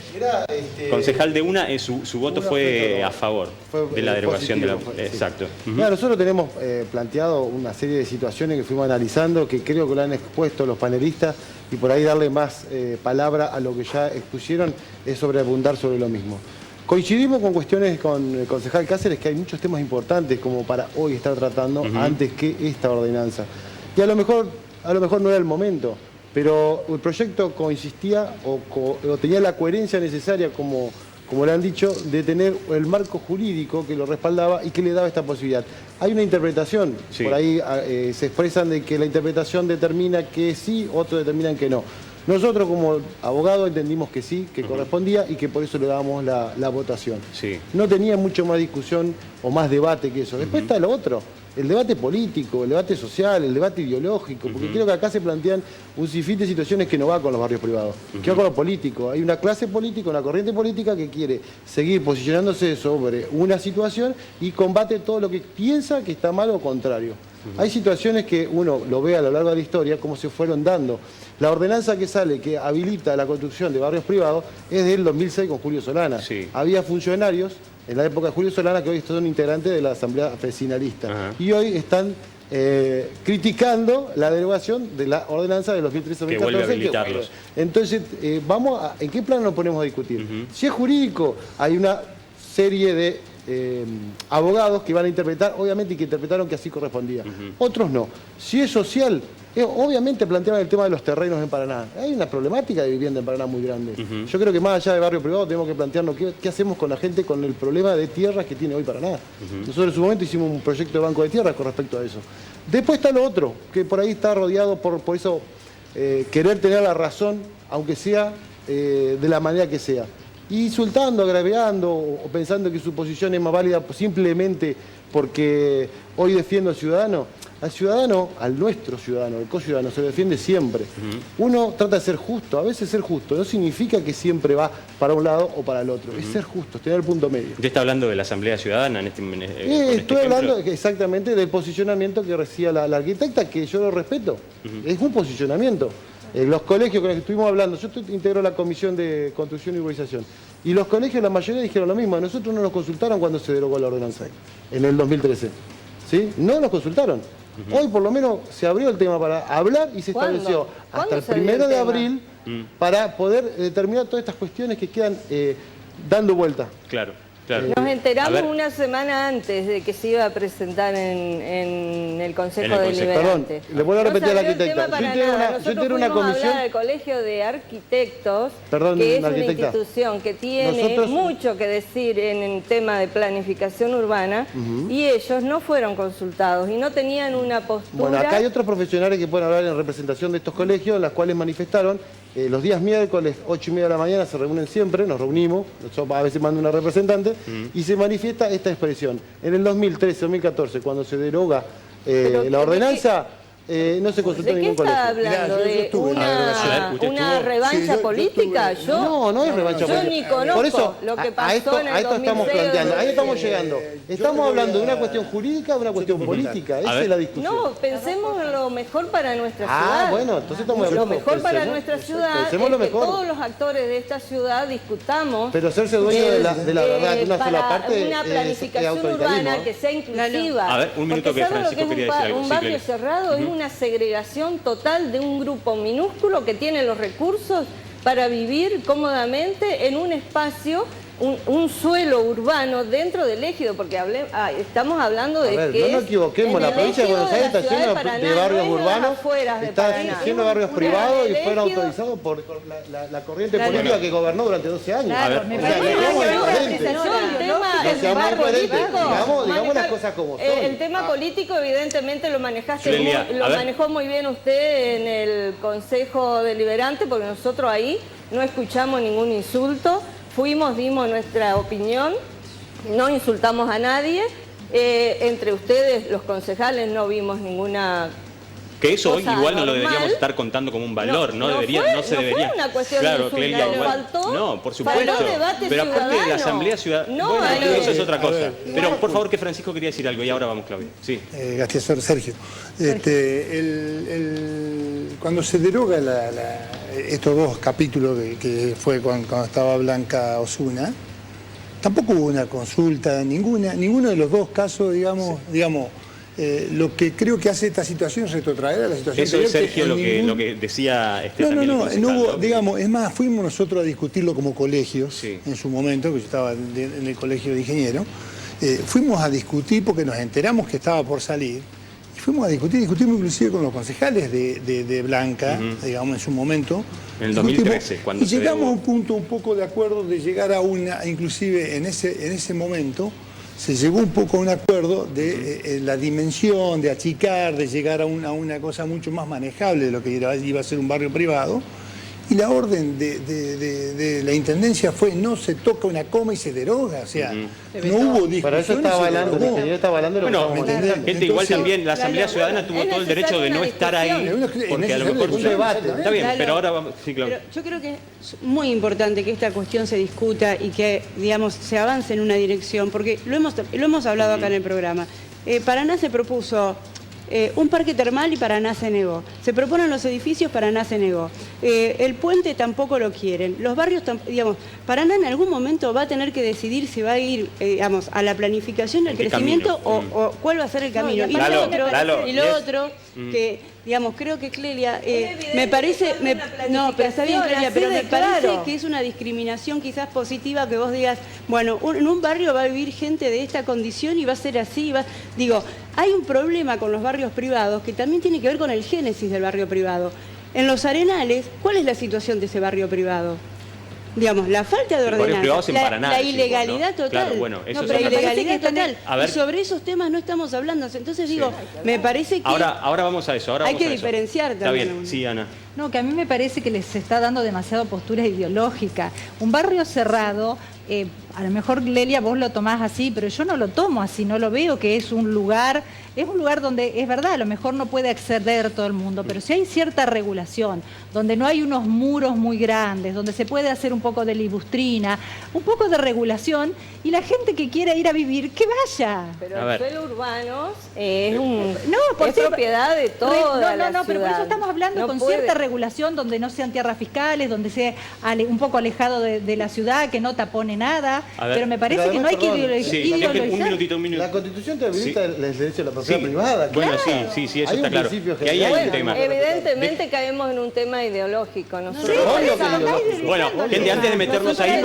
Concejal de UNA, su voto fue a favor de la derogación de la... Exacto. Nosotros tenemos planteado una serie de situaciones que fuimos analizando, que creo que lo han expuesto los panelistas, y por ahí darle más palabra a lo que ya expusieron es sobreabundar sobre lo mismo. Coincidimos con cuestiones con el concejal Cáceres, que hay muchos temas importantes como para hoy estar tratando antes que esta ordenanza. Y a lo mejor no era el momento, pero el proyecto consistía o tenía la coherencia necesaria, como le han dicho, de tener el marco jurídico que lo respaldaba y que le daba esta posibilidad. Hay una interpretación, por ahí se expresan de que la interpretación determina que sí, otros determinan que no. Nosotros como abogados entendimos que sí, que correspondía y que por eso le dábamos la votación. No tenía mucho más discusión o más debate que eso. Después está lo otro, el debate político, el debate social, el debate ideológico, porque creo que acá se plantean un sinfín de situaciones que no va con los barrios privados, que va con lo político. Hay una clase política, una corriente política que quiere seguir posicionándose sobre una situación y combate todo lo que piensa que está mal o contrario. Hay situaciones que uno lo ve a lo largo de la historia, cómo se fueron dando. La ordenanza que sale, que habilita la construcción de barrios privados, es del 2006 con Julio Solana. Sí. Había funcionarios en la época de Julio Solana que hoy son integrantes de la Asamblea Vecinalista. Y hoy están criticando la derogación de la ordenanza de los 2013-2014. Que vuelve a habilitarlos. Entonces, ¿en qué plano nos ponemos a discutir? Si es jurídico, hay una serie de abogados que van a interpretar, obviamente, y que interpretaron que así correspondía. Otros no. Si es social, obviamente planteaban el tema de los terrenos en Paraná. Hay una problemática de vivienda en Paraná muy grande. Yo creo que más allá de barrio privado tenemos que plantearnos qué hacemos con la gente con el problema de tierras que tiene hoy Paraná. Nosotros en su momento hicimos un proyecto de banco de tierras con respecto a eso. Después está lo otro, que por ahí está rodeado por eso querer tener la razón, aunque sea de la manera que sea. Insultando, agraviando o pensando que su posición es más válida simplemente porque hoy defiendo al ciudadano. Al nuestro ciudadano, al co-ciudadano, se lo defiende siempre. Uno trata de ser justo. A veces ser justo no significa que siempre va para un lado o para el otro. Es ser justo, es tener el punto medio. ¿Usted está hablando de la Asamblea Ciudadana estoy hablando exactamente del posicionamiento que recibía la arquitecta, que yo lo respeto. Es un posicionamiento. Los colegios con los que estuvimos hablando, yo integro la Comisión de Construcción y Urbanización, y los colegios, la mayoría dijeron lo mismo. A nosotros no nos consultaron cuando se derogó la ordenanza, en el 2013. ¿Sí? No nos consultaron. Hoy por lo menos se abrió el tema para hablar y se estableció hasta el 1 de abril para poder determinar todas estas cuestiones que quedan dando vuelta. Claro. Nos enteramos una semana antes de que se iba a presentar en el Consejo Deliberante. Perdón, le vuelvo a repetir a la arquitecta. Yo tengo una comisión del Colegio de Arquitectos, que es una institución que tiene mucho que decir en el tema de planificación urbana, y ellos no fueron consultados y no tenían una postura. Bueno, acá hay otros profesionales que pueden hablar en representación de estos colegios, las cuales manifestaron. Los días miércoles, 8:30 de la mañana, se reúnen siempre, nos reunimos, yo a veces mando una representante, y se manifiesta esta expresión. En el 2013-2014, cuando se deroga la ordenanza, no se consultó ningún colegio. ¿De qué está hablando? ¿De una revancha política? No es revancha política. Yo ni conozco por eso, lo que pasó en el 2006. A esto estamos planteando, ahí estamos llegando. Estamos hablando de una cuestión jurídica o una cuestión política. Esa es la discusión. No, pensemos en lo mejor para nuestra ciudad. Bueno, entonces estamos de acuerdo. Lo mejor para nuestra ciudad es que todos los actores de esta ciudad discutamos. Pero hacerse dueño de la verdad de una sola parte una planificación urbana que sea inclusiva. A ver, un minuto que Francisco quería decir algo. Un barrio cerrado es una segregación total de un grupo minúsculo que tiene los recursos para vivir cómodamente en un espacio, un suelo urbano dentro del ejido, porque estamos hablando de que no nos equivoquemos, la provincia de Buenos Aires está llena de barrios urbanos, está lleno de barrios privados y fueron autorizados por la corriente política que gobernó durante 12 años. Digamos las cosas como son. El tema político evidentemente lo manejó muy bien usted en el Consejo Deliberante, porque nosotros ahí no escuchamos ningún insulto. Dimos nuestra opinión, no insultamos a nadie, entre ustedes los concejales no vimos ninguna Que eso hoy igual no lo deberíamos estar contando como un valor, no se debería. Fue una cuestión de insulto, faltó, no, por supuesto. Pero aparte de la Asamblea Ciudadana, bueno, eso es otra cosa. Pero por favor, que Francisco quería decir algo y ahora vamos, Claudia. Sí. Gracias, Sergio. Cuando se deroga estos dos capítulos que fue cuando estaba Blanca Osuna, tampoco hubo una consulta, ninguno de los dos casos, digamos, lo que creo que hace esta situación es retrotraer a la situación anterior. Eso es, Sergio, lo que decía no hubo, digamos, es más, fuimos nosotros a discutirlo como colegios, en su momento, que yo estaba en el colegio de ingenieros, fuimos a discutir porque nos enteramos que estaba por salir, y fuimos a discutimos inclusive con los concejales de Blanca, digamos, en su momento. En el 2013, cuando y llegamos a un punto un poco de acuerdo de llegar a inclusive en ese momento, se llegó un poco a un acuerdo de la dimensión, de achicar, de llegar a una cosa mucho más manejable de lo que iba a ser un barrio privado. Y la orden de la Intendencia fue: no se toca una coma y se deroga. O sea, no hubo discusión. Para eso estaba hablando, el ingeniero estaba hablando de lo que gente, entonces, igual también, la Asamblea Ciudadana tuvo todo el derecho de no estar ahí, porque a lo mejor un debate. Está bien, pero ahora vamos. Sí, claro. Pero yo creo que es muy importante que esta cuestión se discuta y que, digamos, se avance en una dirección, porque lo hemos hablado acá en el programa. Paraná se propuso un parque termal y Paraná se negó. Se proponen los edificios, Paraná se negó. El puente tampoco lo quieren. Los barrios, digamos, Paraná en algún momento va a tener que decidir si va a ir, digamos, a la planificación del crecimiento o cuál va a ser el camino. No, y lo otro, que, digamos, creo que Clelia, me parece, no, pero está bien, Clelia, pero me parece que es una discriminación quizás positiva que vos digas, bueno, en un barrio va a vivir gente de esta condición y va a ser así, digo, hay un problema con los barrios privados que también tiene que ver con el génesis del barrio privado. En Los Arenales, ¿cuál es la situación de ese barrio privado? Digamos, la falta de ordenanza, la ilegalidad total. Claro, bueno, eso la ilegalidad total. Y sobre esos temas no estamos hablando. Entonces digo, me parece que ahora vamos a eso. Hay que diferenciar también. Está bien, sí, Ana. No, que a mí me parece que les está dando demasiado postura ideológica. Un barrio cerrado, a lo mejor, Lelia, vos lo tomás así, pero yo no lo tomo así, no lo veo que es un lugar donde, es verdad, a lo mejor no puede acceder todo el mundo, pero si hay cierta regulación, donde no hay unos muros muy grandes, donde se puede hacer un poco de libustrina, un poco de regulación, y la gente que quiera ir a vivir, que vaya. Pero el suelo urbano es propiedad de toda la ciudad. Pero por eso estamos hablando con cierta regulación, donde no sean tierras fiscales, donde sea un poco alejado de la ciudad, que no tapone nada, pero me parece que no hay que ideologizar. Un minuto. La Constitución te habilita el derecho a la propiedad privada. Bueno, sí, eso está claro. Que ahí hay un tema. Evidentemente caemos en un tema ideológico. Bueno, gente, antes de meternos ahí,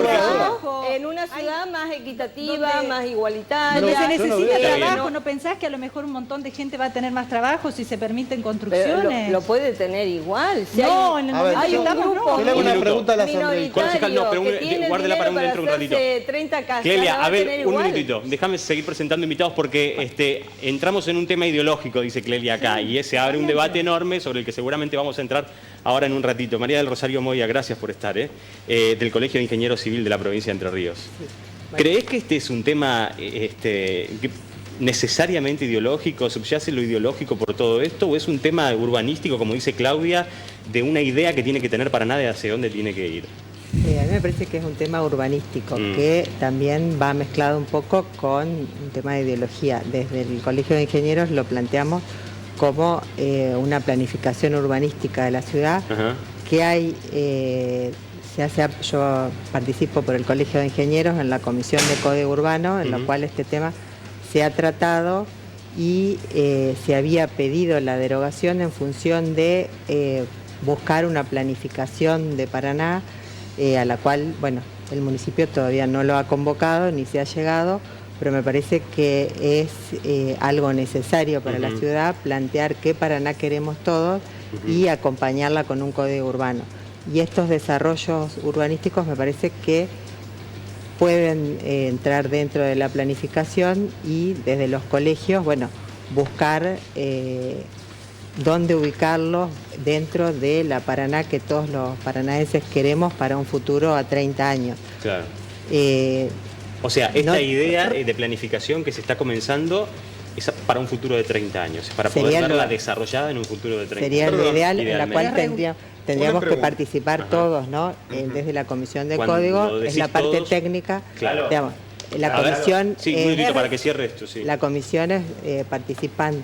en una ciudad más equitativa, más igualitaria. Donde se necesita trabajo, ¿no pensás que a lo mejor un montón de gente va a tener más trabajo si se permiten construcciones? Lo puede tener igual. No, en el momento hay un grupo yo le hago una pregunta a la asambleísta. Concejal, no, pero guárdela para dentro un ratito. 30 casas. Clelia, a ver, un minutito. Déjame seguir presentando invitados porque entramos en un tema ideológico, dice Clelia acá, y se abre un debate enorme sobre el que seguramente vamos a entrar ahora en un ratito. María del Rosario Moya, gracias por estar, del Colegio de Ingenieros Civil de la provincia de Entre Ríos. Sí. ¿Crees que este es un tema necesariamente ideológico, subyace lo ideológico por todo esto, o es un tema urbanístico, como dice Claudia, de una idea que tiene que tener Paraná de hacia dónde tiene que ir? A mí me parece que es un tema urbanístico, que también va mezclado un poco con un tema de ideología. Desde el Colegio de Ingenieros lo planteamos como una planificación urbanística de la ciudad, que hay, yo participo por el Colegio de Ingenieros en la Comisión de Código Urbano, en la cual este tema se ha tratado y se había pedido la derogación en función de buscar una planificación de Paraná, a la cual, bueno, el municipio todavía no lo ha convocado ni se ha llegado, pero me parece que es algo necesario para la ciudad plantear qué Paraná queremos todos y acompañarla con un código urbano. Y estos desarrollos urbanísticos me parece que pueden entrar dentro de la planificación y desde los colegios, bueno, buscar dónde ubicarlos dentro de la Paraná que todos los paranaenses queremos para un futuro a 30 años. Claro. O sea, esta idea de planificación que se está comenzando es para un futuro de 30 años, para poder verla desarrollada en un futuro de 30 años. Sería lo ideal, en la cual tendríamos que participar todos, ¿no? Desde la Comisión de Código, es la parte técnica, claro. Digamos, la comisión... Sí, un minutito para que cierre esto, sí. La comisión participan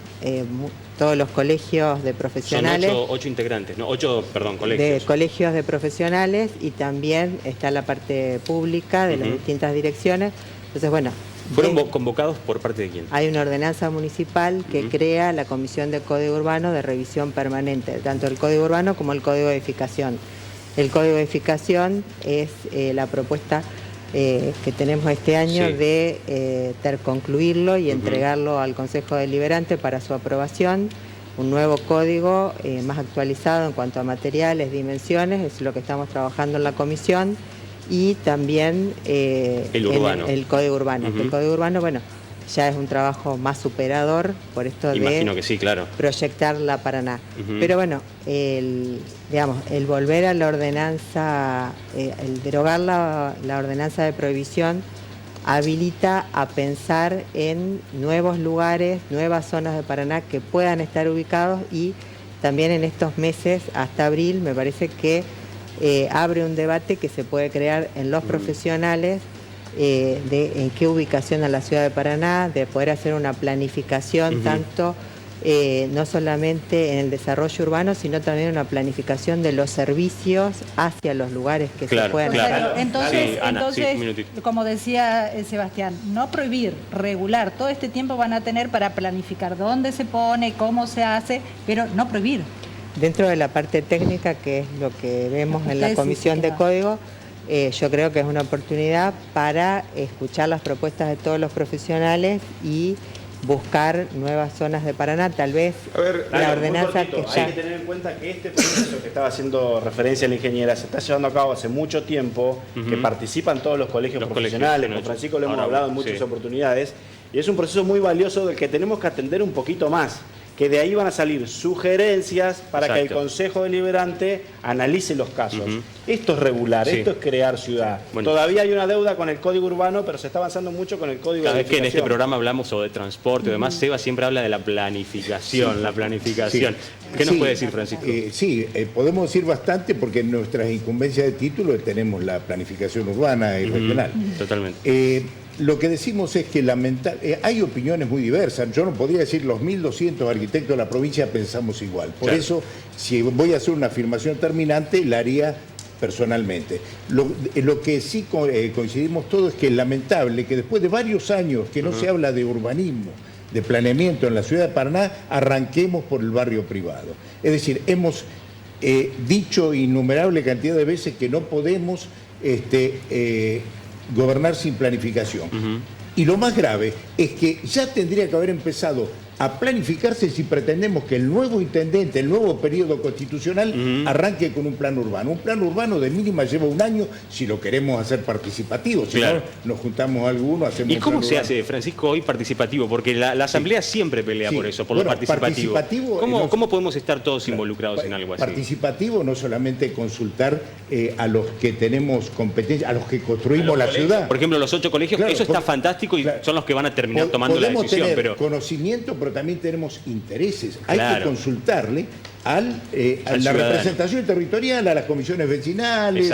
todos los colegios de profesionales. Son 8 integrantes, no, 8, perdón, colegios. De colegios de profesionales y también está la parte pública de las distintas direcciones. Entonces, bueno... ¿Fueron convocados por parte de quién? Hay una ordenanza municipal que crea la Comisión de Código Urbano de revisión permanente, tanto el Código Urbano como el Código de Edificación. El Código de Edificación es la propuesta que tenemos este año de concluirlo y entregarlo al Consejo Deliberante para su aprobación. Un nuevo código más actualizado en cuanto a materiales, dimensiones, es lo que estamos trabajando en la comisión. Y también el Código Urbano. El Código Urbano, bueno, ya es un trabajo más superador por esto Imagino que sí, claro. Proyectar la Paraná. Pero bueno, el volver a la ordenanza, el derogar la ordenanza de prohibición habilita a pensar en nuevos lugares, nuevas zonas de Paraná que puedan estar ubicados y también en estos meses, hasta abril, me parece que abre un debate que se puede crear en los profesionales de en qué ubicación a la ciudad de Paraná, de poder hacer una planificación tanto no solamente en el desarrollo urbano, sino también una planificación de los servicios hacia los lugares que se puedan hacer. Entonces, como decía Sebastián, no prohibir, regular. Todo este tiempo van a tener para planificar dónde se pone, cómo se hace, pero no prohibir. Dentro de la parte técnica, que es lo que vemos en la Comisión de Código, yo creo que es una oportunidad para escuchar las propuestas de todos los profesionales y buscar nuevas zonas de Paraná. Tal vez la ordenanza que ya... Hay que tener en cuenta que este proceso que estaba haciendo referencia a la ingeniera se está llevando a cabo hace mucho tiempo, que participan todos los colegios profesionales, con Francisco lo hemos hablado en muchas oportunidades, y es un proceso muy valioso del que tenemos que atender un poquito más, que de ahí van a salir sugerencias para que el Consejo Deliberante analice los casos. Esto es regular, esto es crear ciudad. Todavía hay una deuda con el Código Urbano, pero se está avanzando mucho con el Código de Cada vez que en este programa hablamos sobre transporte y demás, Seba siempre habla de la planificación, ¿Qué nos puede decir, Francisco? Podemos decir bastante porque en nuestras incumbencias de título tenemos la planificación urbana y regional. Totalmente. Lo que decimos es que hay opiniones muy diversas. Yo no podría decir los 1.200 arquitectos de la provincia pensamos igual. Por eso, si voy a hacer una afirmación terminante, la haría personalmente. Lo que sí coincidimos todos es que es lamentable que después de varios años que no se habla de urbanismo, de planeamiento en la ciudad de Paraná, arranquemos por el barrio privado. Es decir, hemos dicho innumerable cantidad de veces que no podemos gobernar sin planificación. Y lo más grave es que ya tendría que haber empezado a planificarse si pretendemos que el nuevo intendente, el nuevo periodo constitucional, arranque con un plan urbano. Un plan urbano de mínima lleva un año si lo queremos hacer participativo. Si no, nos juntamos algunos, hacemos. ¿Y cómo se hace, Francisco, hoy participativo? Porque la Asamblea siempre pelea por eso, por lo participativo. ¿Cómo podemos estar todos involucrados en algo así? Participativo no solamente consultar a los que tenemos competencia, a los que construimos la ciudad. Por ejemplo, los 8 colegios, eso está fantástico y son los que van a terminar tomando la decisión. Tener conocimiento, pero también tenemos intereses. Hay que consultarle a la representación territorial, a las comisiones vecinales,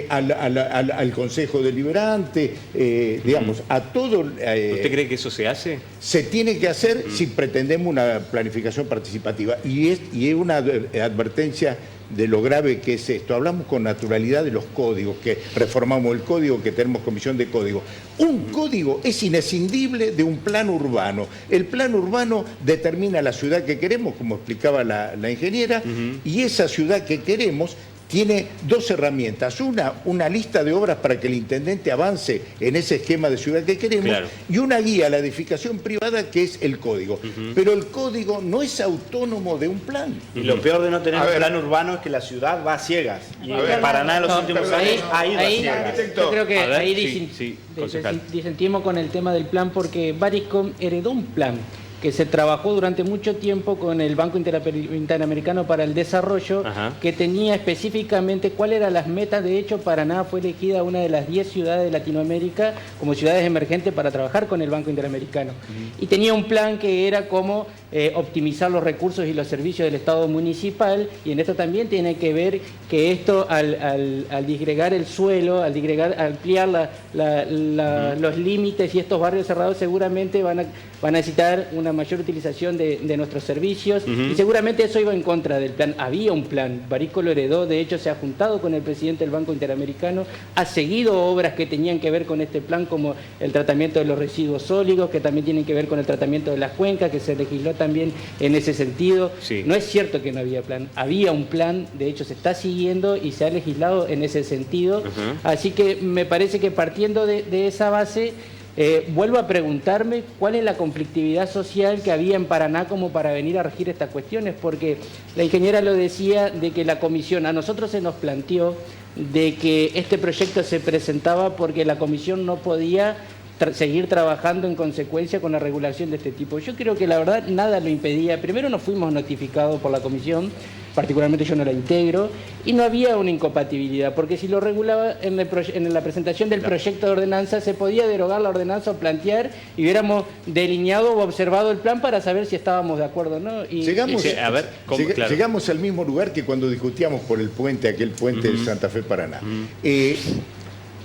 al Consejo Deliberante, digamos, a todo. ¿Usted cree que eso se hace? Se tiene que hacer si pretendemos una planificación participativa. Y es una advertencia de lo grave que es esto. Hablamos con naturalidad de los códigos, que reformamos el código, que tenemos comisión de código. Un código es inescindible de un plan urbano. El plan urbano determina la ciudad que queremos, como explicaba la ingeniera, y esa ciudad que queremos tiene 2 herramientas. Una lista de obras para que el intendente avance en ese esquema de ciudad que queremos, y una guía a la edificación privada, que es el código. Pero el código no es autónomo de un plan. Y lo peor de no tener un plan urbano es que la ciudad va a ciegas. Y Paraná en los últimos años ha ido a ciegas. Yo creo que ahí disentimos con el tema del plan, porque Baricom heredó un plan que se trabajó durante mucho tiempo con el Banco Interamericano para el Desarrollo, que tenía específicamente cuáles eran las metas. De hecho, Paraná fue elegida una de las 10 ciudades de Latinoamérica como ciudades emergentes para trabajar con el Banco Interamericano. Y tenía un plan que era como optimizar los recursos y los servicios del Estado municipal, y en esto también tiene que ver que esto, al disgregar el suelo, al ampliar los límites y estos barrios cerrados, seguramente van a necesitar una mayor utilización de nuestros servicios, y seguramente eso iba en contra del plan. Había un plan, Barico lo heredó, de hecho se ha juntado con el presidente del Banco Interamericano, ha seguido obras que tenían que ver con este plan, como el tratamiento de los residuos sólidos, que también tienen que ver con el tratamiento de las cuencas, que se legisló también en ese sentido. No es cierto que no había plan, había un plan, de hecho se está siguiendo y se ha legislado en ese sentido. Así que me parece que partiendo de esa base, vuelvo a preguntarme cuál es la conflictividad social que había en Paraná como para venir a regir estas cuestiones, porque la ingeniera lo decía, de que la comisión, a nosotros se nos planteó de que este proyecto se presentaba porque la comisión no podía seguir trabajando en consecuencia con la regulación de este tipo. Yo creo que la verdad nada lo impedía. Primero, no fuimos notificados por la comisión, particularmente yo no la integro, y no había una incompatibilidad, porque si lo regulaba en la presentación del proyecto de ordenanza, se podía derogar la ordenanza o plantear, y hubiéramos delineado o observado el plan para saber si estábamos de acuerdo o no. Llegamos al mismo lugar que cuando discutíamos por el puente, aquel puente de Santa Fe Paraná.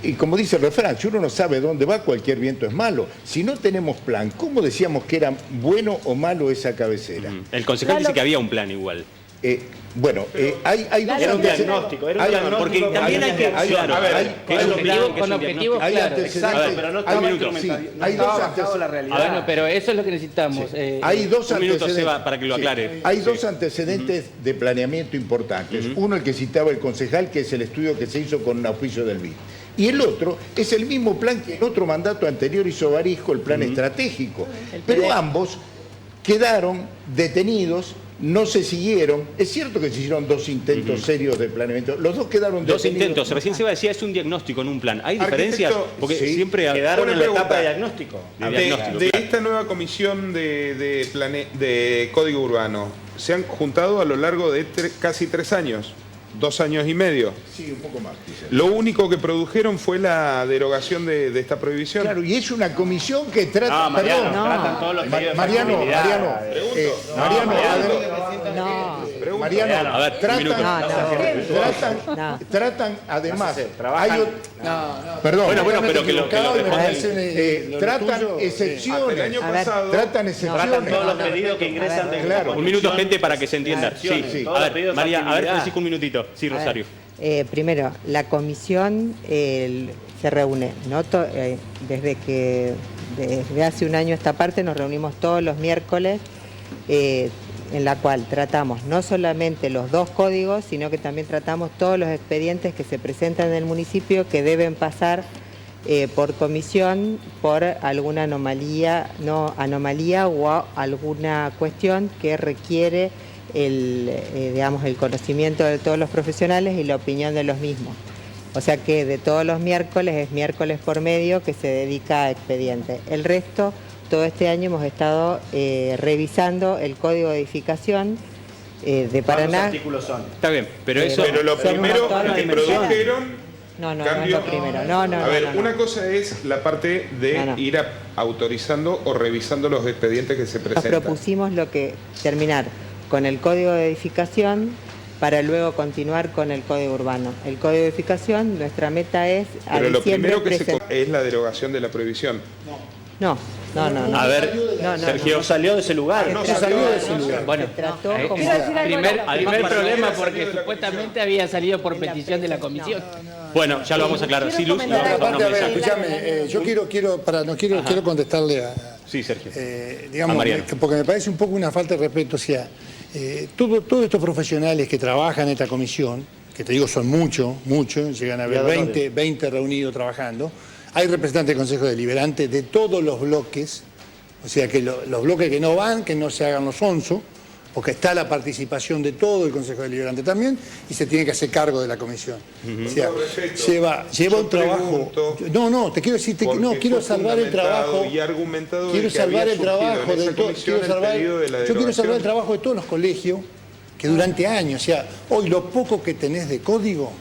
Y como dice el refrán, si uno no sabe dónde va, cualquier viento es malo. Si no tenemos plan, ¿cómo decíamos que era bueno o malo esa cabecera? El concejal dice que había un plan igual. Bueno, hay dos... Era un diagnóstico, porque también hay que... Con objetivos claros. Exacto, pero no estaba hay dos antecedentes. La realidad. Bueno, pero eso es lo que necesitamos. Hay dos un minuto, antecedentes. Seba, para que lo aclare. Hay dos antecedentes de planeamiento importantes. Uno, el que citaba el concejal, que es el estudio que se hizo con un auspicio del BID. Y el otro es el mismo plan que en otro mandato anterior hizo Barisco, el plan estratégico. Pero ambos quedaron detenidos, no se siguieron. Es cierto que se hicieron dos intentos serios de planeamiento. Los dos quedaron detenidos. Dos intentos. Recién Seba decía, es un diagnóstico, no un plan. ¿Hay diferencias? Porque siempre quedaron en la etapa de diagnóstico. De esta nueva comisión de Código Urbano, ¿se han juntado a lo largo de casi 3 años? 2 años y medio. Sí, un poco más. Quizás. Lo único que produjeron fue la derogación de esta prohibición. Claro, y es una comisión que trata... No, Mariano, tratan todos los pedidos de factibilidad. Tratan además... Tratan excepciones. Tratan excepciones. Todos los pedidos que ingresan de... Claro. Un minuto, gente, para que se entienda. Sí. A ver, María, a ver, Francisco, un minutito. Sí, Rosario. Primero, la comisión se reúne, ¿no? Desde hace un año a esta parte nos reunimos todos los miércoles, en la cual tratamos no solamente los 2 códigos, sino que también tratamos todos los expedientes que se presentan en el municipio que deben pasar por comisión por alguna anomalía o alguna cuestión que requiere el conocimiento de todos los profesionales y la opinión de los mismos. O sea que de todos los miércoles es miércoles por medio que se dedica a expedientes. El resto, todo este año hemos estado revisando el Código de Edificación de Paraná. ¿Cuántos artículos son? Está bien, pero eso... Pero lo primero que produjeron... No es lo primero. Una cosa es la parte de ir autorizando o revisando los expedientes que se presentan. Nos propusimos terminar con el Código de Edificación para luego continuar con el Código Urbano. El Código de Edificación, nuestra meta es a Pero lo diciembre primero que es la derogación de la prohibición. No. A ver, Sergio. No salió de ese lugar. No salió de ese lugar. Bueno, primer problema porque supuestamente había salido por petición de la comisión. Bueno, ya lo vamos a aclarar. Sí, Luz. Escúchame, yo quiero contestarle a... Sí, Sergio. Digamos, porque me parece un poco una falta de respeto. O sea, todos estos profesionales que trabajan en esta comisión, que te digo son muchos, llegan a haber 20 reunidos trabajando. Hay representantes del Consejo Deliberante de todos los bloques, o sea que los bloques que no van, que no se hagan los onzos, porque está la participación de todo el Consejo Deliberante también, y se tiene que hacer cargo de la comisión. O sea, lleva un trabajo... Te quiero decir, quiero salvar el trabajo... Quiero salvar el trabajo de todos... Yo quiero salvar el trabajo de todos los colegios que durante años, o sea, hoy lo poco que tenés de código,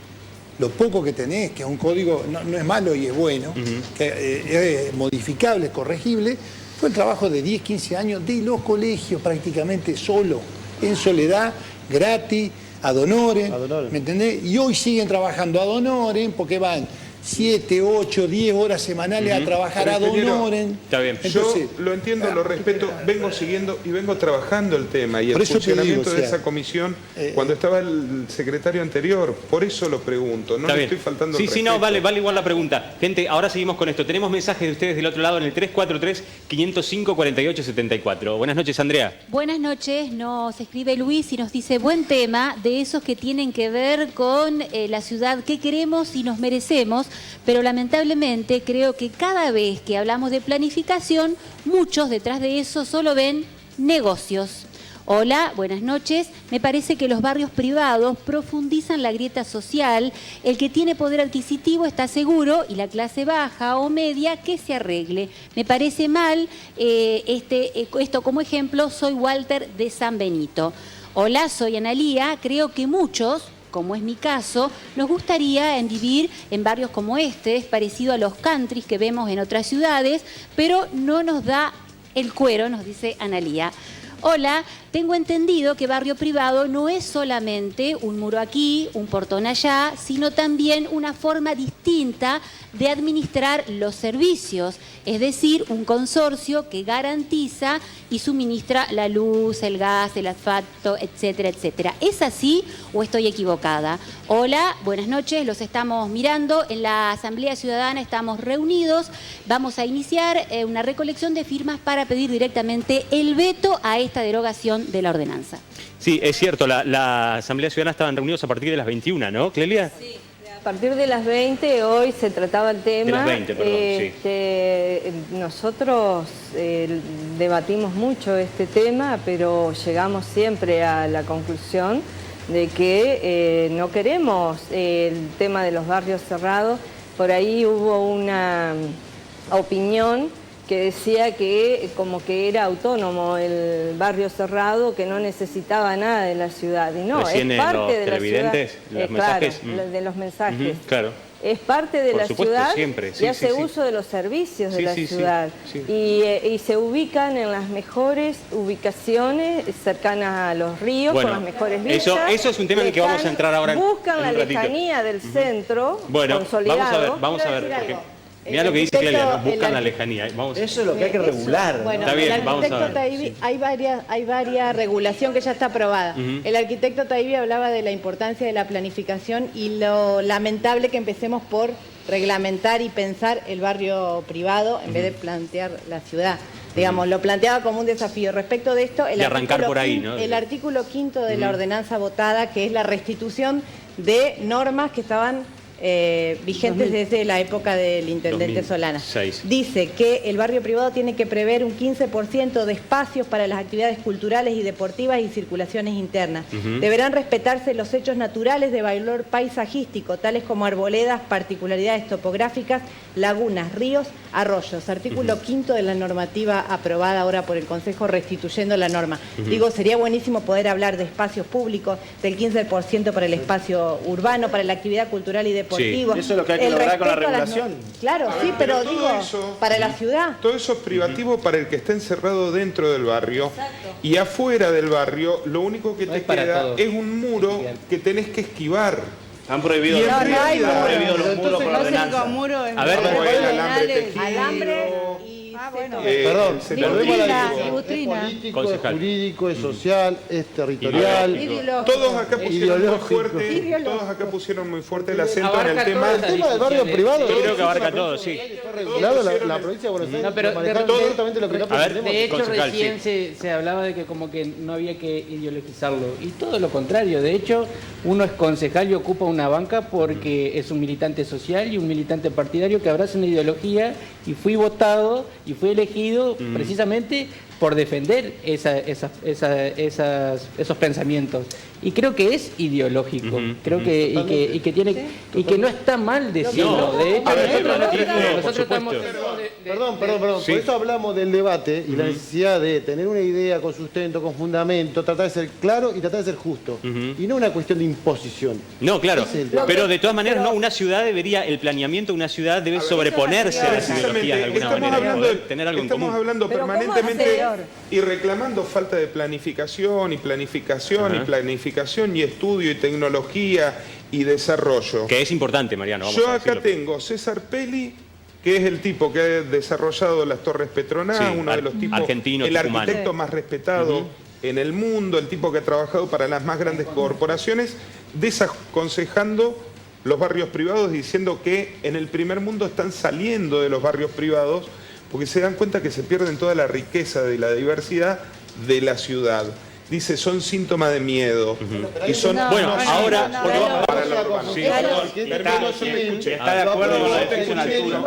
lo poco que tenés, que es un código, no es malo y es bueno, que es modificable, es corregible, fue el trabajo de 10, 15 años de los colegios prácticamente solo, en soledad, gratis, ad honorem, ¿me entendés? Y hoy siguen trabajando ad honorem porque van 7, 8, 10 horas semanales a trabajar ad honorem. Está bien. Entonces, yo lo entiendo, lo respeto, vengo siguiendo y vengo trabajando el tema y el funcionamiento de esa comisión cuando estaba el secretario anterior. Por eso lo pregunto, no le estoy faltando el respeto. Vale igual la pregunta. Gente, ahora seguimos con esto. Tenemos mensajes de ustedes del otro lado en el 343-505-4874. Buenas noches, Andrea. Buenas noches, nos escribe Luis y nos dice, buen tema, de esos que tienen que ver con la ciudad que queremos y nos merecemos, pero lamentablemente creo que cada vez que hablamos de planificación, muchos detrás de eso solo ven negocios. Hola, buenas noches. Me parece que los barrios privados profundizan la grieta social. El que tiene poder adquisitivo está seguro y la clase baja o media que se arregle. Me parece mal esto como ejemplo. Soy Walter de San Benito. Hola, soy Analía. Creo que muchos, como es mi caso, nos gustaría vivir en barrios como este, es parecido a los countries que vemos en otras ciudades, pero no nos da el cuero, nos dice Analía. Hola, tengo entendido que barrio privado no es solamente un muro aquí, un portón allá, sino también una forma distinta de administrar los servicios, es decir, un consorcio que garantiza y suministra la luz, el gas, el asfalto, etcétera, etcétera. ¿Es así o estoy equivocada? Hola, buenas noches, los estamos mirando. En la Asamblea Ciudadana estamos reunidos. Vamos a iniciar una recolección de firmas para pedir directamente el veto a esta derogación de la ordenanza. Sí, es cierto, la Asamblea Ciudadana estaban reunidos a partir de las 21, ¿no, Clelia? Sí. A partir de las 20, hoy se trataba el tema. De las 20, perdón, sí. Nosotros debatimos mucho este tema, pero llegamos siempre a la conclusión de que no queremos el tema de los barrios cerrados. Por ahí hubo una opinión que decía que como que era autónomo el barrio cerrado, que no necesitaba nada de la ciudad. Y no, recién es parte de la ciudad. Los mensajes. Claro, de los mensajes. Claro. Es parte de la ciudad siempre. Sí, y hace uso de los servicios de la ciudad. Y se ubican en las mejores ubicaciones cercanas a los ríos, con las mejores vistas. Eso es un tema en el que vamos a entrar ahora. Buscan la lejanía del centro, consolidado. Vamos a ver. Mira lo que dice Clelia, nos buscan la lejanía. Eso es lo que hay que regular. Bueno, está bien, el arquitecto Taibbi, hay varias regulación que ya está aprobada. El arquitecto Taibbi hablaba de la importancia de la planificación y lo lamentable que empecemos por reglamentar y pensar el barrio privado en vez de plantear la ciudad. Digamos, lo planteaba como un desafío. Respecto de esto, el artículo 5 de la ordenanza votada, que es la restitución de normas que estaban vigentes desde la época del intendente Solana. Dice que el barrio privado tiene que prever un 15% de espacios para las actividades culturales y deportivas y circulaciones internas. Deberán respetarse los hechos naturales de valor paisajístico, tales como arboledas, particularidades topográficas, lagunas, ríos, arroyos. Artículo 5 de la normativa aprobada ahora por el Consejo, restituyendo la norma. Digo, sería buenísimo poder hablar de espacios públicos, del 15% para el espacio urbano, para la actividad cultural y deportiva. Sí, eso es lo que hay que lograr con la regulación. Claro, sí, pero digo, para la ciudad. Todo eso es privativo para el que está encerrado dentro del barrio. Y afuera del barrio, lo único que te queda es un muro que tenés que esquivar. Han prohibido los muros por ordenanza. A ver, alambre y... Perdón, es político, es jurídico, es social, es territorial. Todos acá pusieron muy fuerte el acento en el tema del barrio privado. Yo creo que abarca todo, sí. La provincia de Buenos Aires. No, pero exactamente lo que de hecho, recién se hablaba de que como que no había que ideologizarlo. Y todo lo contrario. De hecho, uno es concejal y ocupa una banca porque es un militante social y un militante partidario que abraza una ideología, y fui votado y fui elegido precisamente por defender esos pensamientos. Y creo que es ideológico. Creo que tiene y que no está mal decirlo. De hecho, nosotros estamos... Perdón. Por eso hablamos del debate y la necesidad de tener una idea con sustento, con fundamento, tratar de ser claro y tratar de ser justo. Y no una cuestión de imposición. No, claro. Pero de todas maneras, no, una ciudad debería, el planeamiento de una ciudad debe sobreponerse a las ideologías de alguna manera. Tener algo en común. Estamos hablando permanentemente y reclamando falta de planificación y planificación y estudio y tecnología y desarrollo. Que es importante, Mariano. Yo acá tengo César Pelli, que es el tipo que ha desarrollado las Torres Petroná, uno de los tipos, el arquitecto más respetado en el mundo, el tipo que ha trabajado para las más grandes corporaciones, desaconsejando los barrios privados, diciendo que en el primer mundo están saliendo de los barrios privados porque se dan cuenta que se pierden toda la riqueza de la diversidad de la ciudad. Dice, son síntomas de miedo. Y son, ahora, porque vamos para la urbana. Está de acuerdo con la definición altura.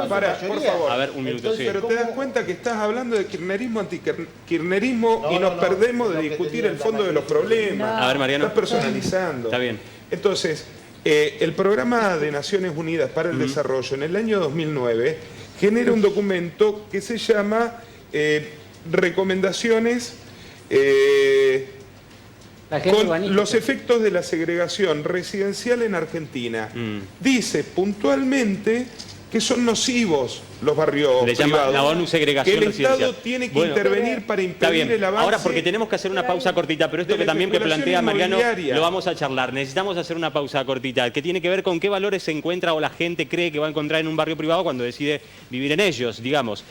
Por favor. A ver, un minuto, Pero te das cuenta que estás hablando de kirchnerismo, antikirchnerismo y nos perdemos de discutir el fondo de los problemas. A ver, Mariano. Estás personalizando. Está bien. Entonces, el Programa de Naciones Unidas para el Desarrollo en el año 2009 genera un documento que se llama Recomendaciones con los efectos de la segregación residencial en Argentina. Dice puntualmente que son nocivos los barrios Le llama privados, la ONU segregación que el Estado residencial. tiene que intervenir para impedir el avance. Ahora, porque tenemos que hacer una pausa cortita, pero esto que también que plantea Mariano lo vamos a charlar. Necesitamos hacer una pausa cortita, que tiene que ver con qué valores se encuentra o la gente cree que va a encontrar en un barrio privado cuando decide vivir en ellos, digamos.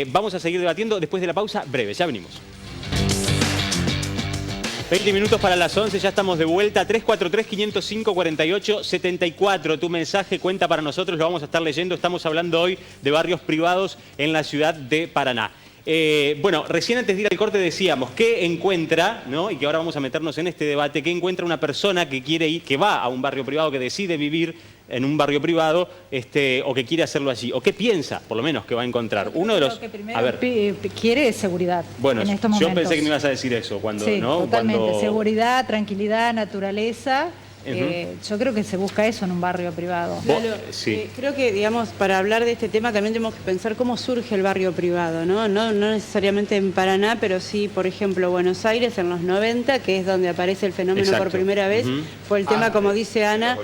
Vamos a seguir debatiendo después de la pausa breve, ya venimos. 20 minutos para las 11, ya estamos de vuelta. 343-505-4874. Tu mensaje cuenta para nosotros, lo vamos a estar leyendo. Estamos hablando hoy de barrios privados en la ciudad de Paraná. Bueno, recién antes de ir al corte decíamos, ¿qué encuentra, ¿no? Y que ahora vamos a meternos en este debate, qué encuentra una persona que quiere ir, que va a un barrio privado, que decide vivir en un barrio privado, o que quiere hacerlo allí, o qué piensa, por lo menos, que va a encontrar? Uno de los... Lo que primero quiere seguridad. Bueno, en estos momentos. Yo pensé que me ibas a decir eso cuando, sí, ¿no? Totalmente. Seguridad, tranquilidad, naturaleza. Yo creo que se busca eso en un barrio privado. Sí. Creo que, digamos, para hablar de este tema también tenemos que pensar cómo surge el barrio privado, ¿no? No necesariamente en Paraná, pero sí, por ejemplo, Buenos Aires en los 90, que es donde aparece el fenómeno por primera vez, fue el tema, como dice Ana,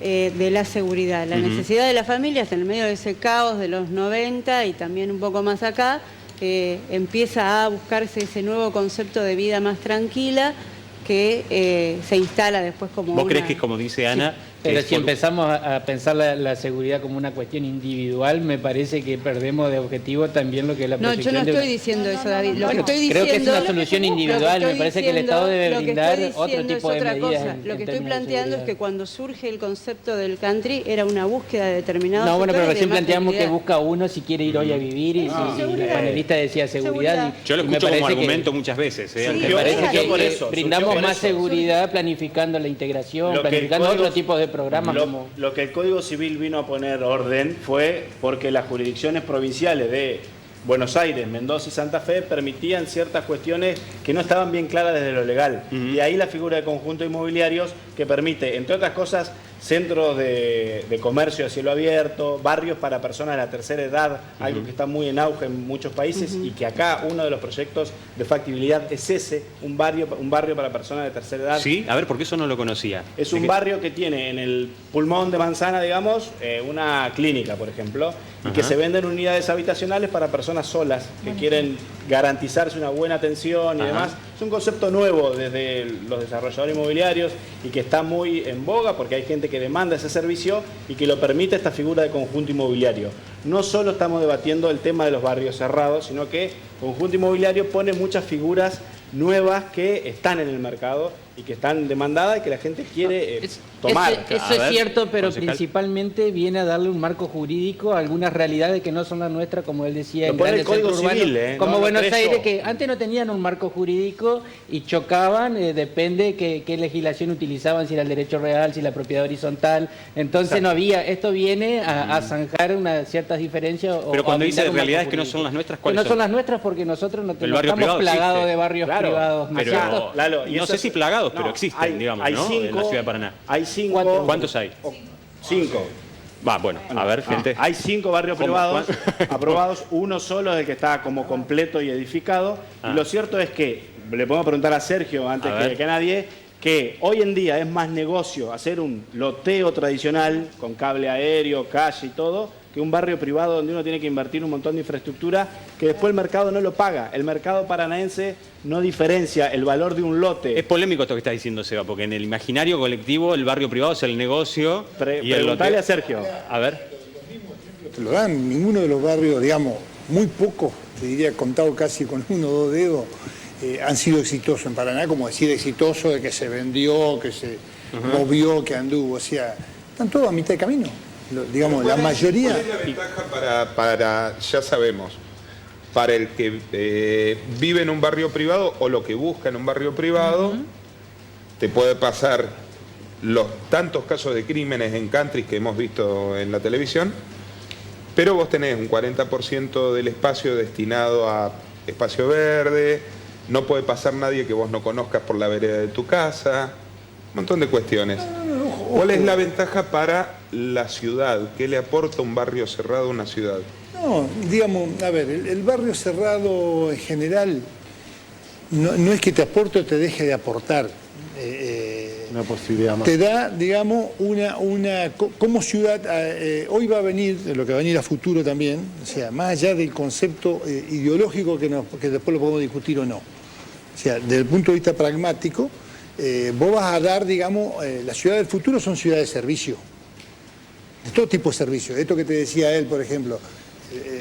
de la seguridad, la necesidad de las familias en el medio de ese caos de los 90 y también un poco más acá, empieza a buscarse ese nuevo concepto de vida más tranquila, que se instala después como ¿Vos crees que es como dice Ana? Pero si empezamos a pensar la seguridad como una cuestión individual, me parece que perdemos de objetivo también lo que es la protección. No, yo no estoy diciendo eso, David. Lo que estoy creo diciendo, que es una solución individual, me parece que el Estado debe brindar otro tipo de medidas. Lo que estoy planteando es que cuando surge el concepto del country era una búsqueda de determinados No, bueno, pero recién de planteamos que busca uno si quiere ir hoy a vivir y si la panelista decía seguridad. Yo lo escucho como argumento muchas veces. Me parece que por eso brindamos más seguridad planificando la integración, planificando otro tipo de programas como... Lo que el Código Civil vino a poner orden fue porque las jurisdicciones provinciales de Buenos Aires, Mendoza y Santa Fe permitían ciertas cuestiones que no estaban bien claras desde lo legal. Y ahí la figura de conjuntos inmobiliarios que permite, entre otras cosas, centros de comercio a cielo abierto, barrios para personas de la tercera edad, algo que está muy en auge en muchos países y que acá uno de los proyectos de factibilidad es ese, un barrio para personas de tercera edad. Sí, a ver, porque eso no lo conocía. Es un barrio que tiene en el pulmón de Manzana, digamos, una clínica, por ejemplo, y que se venden unidades habitacionales para personas solas que quieren garantizarse una buena atención y demás. Es un concepto nuevo desde los desarrolladores inmobiliarios y que está muy en boga porque hay gente que demanda ese servicio y que lo permite esta figura de conjunto inmobiliario. No solo estamos debatiendo el tema de los barrios cerrados, sino que conjunto inmobiliario pone muchas figuras nuevas que están en el mercado y que están demandadas y que la gente quiere tomar. Eso es cierto, pero principalmente viene a darle un marco jurídico a algunas realidades que no son las nuestras, como él decía, en grandes centros urbanos, como Buenos Aires, que antes no tenían un marco jurídico y chocaban, depende qué legislación utilizaban, si era el derecho real, si la propiedad horizontal, entonces no había, esto viene a zanjar unas ciertas diferencias. Pero cuando dice realidades que no son las nuestras, ¿cuáles son? No son las nuestras porque nosotros no estamos plagados de barrios privados. Pero, no sé si plagados, pero existen, digamos, ¿no? En la ciudad de Paraná. Hay 5. ¿Cuántos hay? 5. Bueno, a ver, gente. Hay 5 barrios privados aprobados, uno solo es el que está como completo y edificado. Y lo cierto es que, le podemos preguntar a Sergio antes que a nadie, que hoy en día es más negocio hacer un loteo tradicional con cable aéreo, calle y todo, que un barrio privado donde uno tiene que invertir un montón de infraestructura que después el mercado no lo paga. El mercado paranaense no diferencia el valor de un lote. Es polémico esto que está diciendo Seba, porque en el imaginario colectivo el barrio privado es el negocio y el lote. Preguntale a Sergio. A ver. Lo dan, ninguno de los barrios, digamos, muy pocos, te diría contado casi con 1 o 2 dedos, han sido exitosos en Paraná, como decir exitoso de que se vendió, que se movió, que anduvo, o sea, están todos a mitad de camino. Digamos, la mayoría... ¿Cuál es la ventaja para, ya sabemos, para el que vive en un barrio privado o lo que busca en un barrio privado? Te puede pasar los tantos casos de crímenes en countries que hemos visto en la televisión, pero vos tenés un 40% del espacio destinado a espacio verde, no puede pasar nadie que vos no conozcas por la vereda de tu casa, un montón de cuestiones. ¿Cuál es la ventaja para la ciudad? ¿Qué le aporta un barrio cerrado a una ciudad? No, digamos, a ver, el barrio cerrado en general no es que te aporte o te deje de aportar. Una posibilidad más. Te da, digamos, como ciudad, hoy va a venir, lo que va a venir a futuro también, o sea, más allá del concepto ideológico que después lo podemos discutir o no. O sea, desde el punto de vista pragmático, vos vas a dar, digamos, las ciudades del futuro son ciudades de servicio. De todo tipo de servicios. Esto que te decía él, por ejemplo,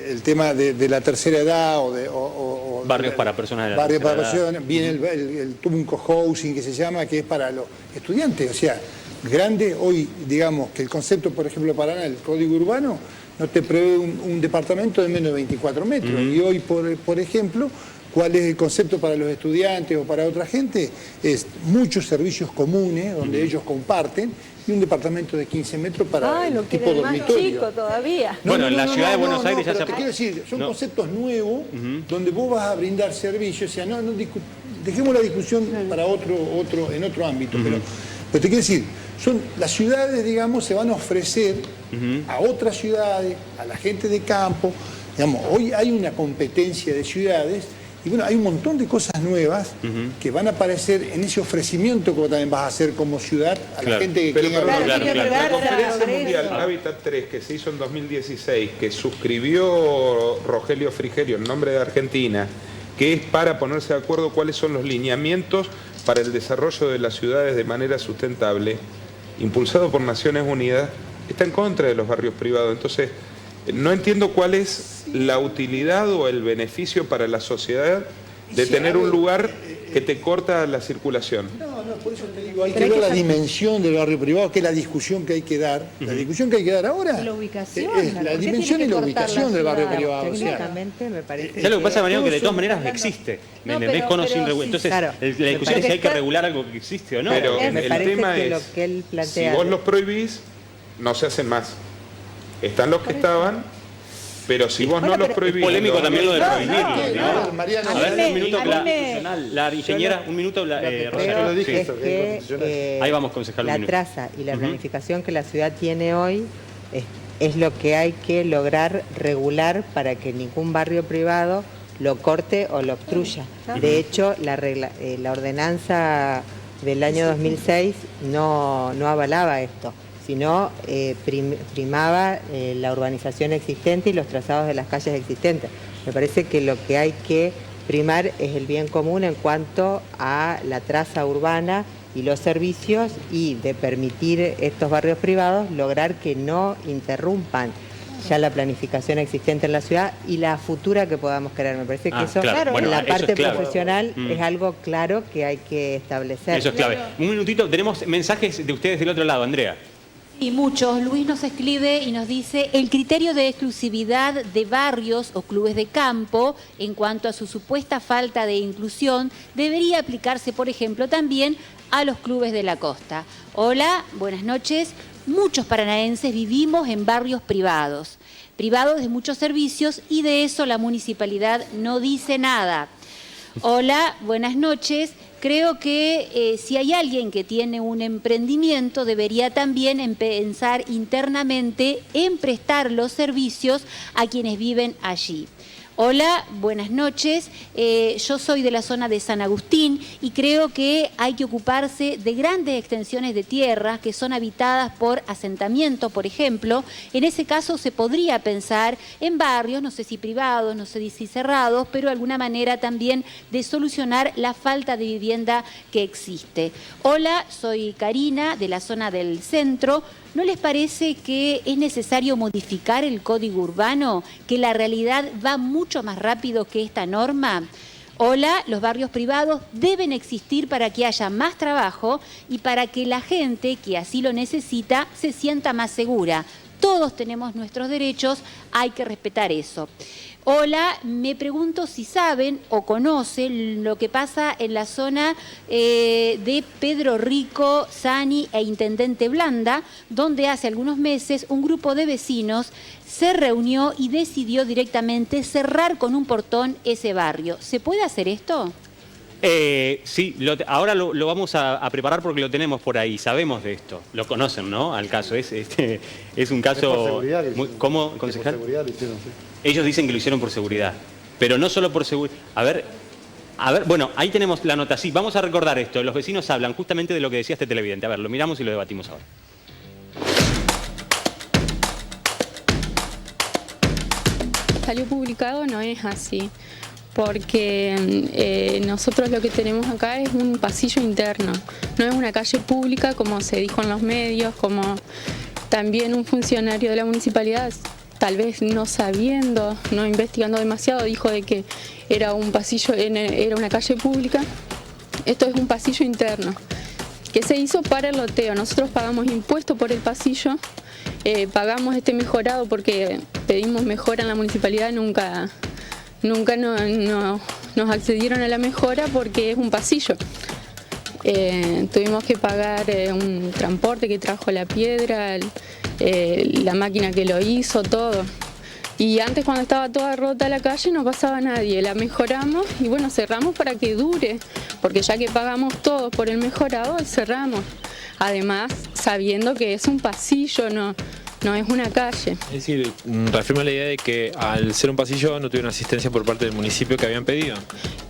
el tema de la tercera edad o barrios para personas de la barrios tercera para edad. personas, viene el Tumunco Housing que se llama, que es para los estudiantes, o sea, grande. Hoy, digamos, que el concepto, por ejemplo, de Paraná, el código urbano, no te prevé un departamento de menos de 24 metros. Y hoy, por ejemplo, ¿cuál es el concepto para los estudiantes o para otra gente? Es muchos servicios comunes donde ellos comparten y un departamento de 15 metros para el tipo dormitorio. Chico todavía. Bueno, en la ciudad de Buenos Aires ya se... Te quiero decir, son conceptos nuevos donde vos vas a brindar servicios. O sea, dejemos la discusión para en otro ámbito. Pero te quiero decir, las ciudades, digamos, se van a ofrecer a otras ciudades, a la gente de campo. Digamos, hoy hay una competencia de ciudades. Y bueno, hay un montón de cosas nuevas que van a aparecer en ese ofrecimiento que vos también vas a hacer como ciudad a la gente que quiere... La conferencia mundial Hábitat 3 que se hizo en 2016, que suscribió Rogelio Frigerio en nombre de Argentina, que es para ponerse de acuerdo cuáles son los lineamientos para el desarrollo de las ciudades de manera sustentable, impulsado por Naciones Unidas, está en contra de los barrios privados. Entonces, no entiendo cuál es la utilidad o el beneficio para la sociedad de tener un lugar que te corta la circulación. No, por eso te digo, hay que ver la dimensión del barrio privado, que es la discusión que hay que dar. La discusión que hay que dar ahora la ubicación, es la dimensión y la ubicación del barrio privado. Técnicamente me parece. Ya lo que pasa, Mariano, que de todas maneras existe. ¿Me entendés? Con o sin regulación. Entonces, claro, la discusión es si hay que regular algo que existe o no. Pero me el parece tema que es, lo que él plantea, si vos los prohibís, no se hacen más. Están los que estaban, pero si vos no los prohibís... Es polémico también lo de prohibirlo. A ver, un minuto, la ingeniera, un minuto, ahí vamos, concejal. La traza y la planificación que la ciudad tiene hoy es lo que hay que lograr regular para que ningún barrio privado lo corte o lo obstruya. De hecho, la ordenanza del año 2006 no avalaba esto, sino primaba la urbanización existente y los trazados de las calles existentes. Me parece que lo que hay que primar es el bien común en cuanto a la traza urbana y los servicios, y de permitir estos barrios privados lograr que no interrumpan ya la planificación existente en la ciudad y la futura que podamos crear. Me parece que eso, en la parte profesional, es algo claro que hay que establecer. Eso es clave. Un minutito, tenemos mensajes de ustedes del otro lado, Andrea. Y muchos. Luis nos escribe y nos dice: el criterio de exclusividad de barrios o clubes de campo en cuanto a su supuesta falta de inclusión debería aplicarse, por ejemplo, también a los clubes de la costa. Hola, buenas noches. Muchos paranaenses vivimos en barrios privados de muchos servicios, y de eso la municipalidad no dice nada. Hola, buenas noches. Creo que si hay alguien que tiene un emprendimiento, debería también pensar internamente en prestar los servicios a quienes viven allí. Hola, buenas noches. Yo soy de la zona de San Agustín y creo que hay que ocuparse de grandes extensiones de tierras que son habitadas por asentamientos, por ejemplo. En ese caso se podría pensar en barrios, no sé si privados, no sé si cerrados, pero de alguna manera también de solucionar la falta de vivienda que existe. Hola, soy Karina, de la zona del centro. ¿No les parece que es necesario modificar el código urbano, que la realidad va mucho más rápido que esta norma? Hola, los barrios privados deben existir para que haya más trabajo y para que la gente que así lo necesita se sienta más segura. Todos tenemos nuestros derechos, hay que respetar eso. Hola, me pregunto si saben o conocen lo que pasa en la zona de Pedro Rico, Sani e Intendente Blanda, donde hace algunos meses un grupo de vecinos se reunió y decidió directamente cerrar con un portón ese barrio. ¿Se puede hacer esto? Sí, ahora lo vamos a preparar porque lo tenemos por ahí, sabemos de esto, lo conocen, ¿no? Al caso, es un caso... ¿Cómo, concejal? Por seguridad lo hicieron, sí. Ellos dicen que lo hicieron por seguridad, pero no solo por seguridad. A ver, A ver, bueno, ahí tenemos la nota. Sí, vamos a recordar esto. Los vecinos hablan justamente de lo que decía este televidente. A ver, lo miramos y lo debatimos ahora. Salió publicado, no es así, porque nosotros lo que tenemos acá es un pasillo interno, no es una calle pública como se dijo en los medios, como también un funcionario de la municipalidad, tal vez no sabiendo, no investigando demasiado, dijo de que era un pasillo, era una calle pública. Esto es un pasillo interno que se hizo para el loteo. Nosotros pagamos impuestos por el pasillo, pagamos este mejorado porque pedimos mejora en la municipalidad, nunca nos accedieron a la mejora porque es un pasillo. Tuvimos que pagar un transporte que trajo la piedra, la máquina que lo hizo, todo. Y antes, cuando estaba toda rota la calle, no pasaba nadie. La mejoramos y bueno, cerramos para que dure, porque ya que pagamos todo por el mejorado, cerramos. Además, sabiendo que es un pasillo, no es una calle. Es decir, reafirma la idea de que al ser un pasillo no tuvieron asistencia por parte del municipio que habían pedido.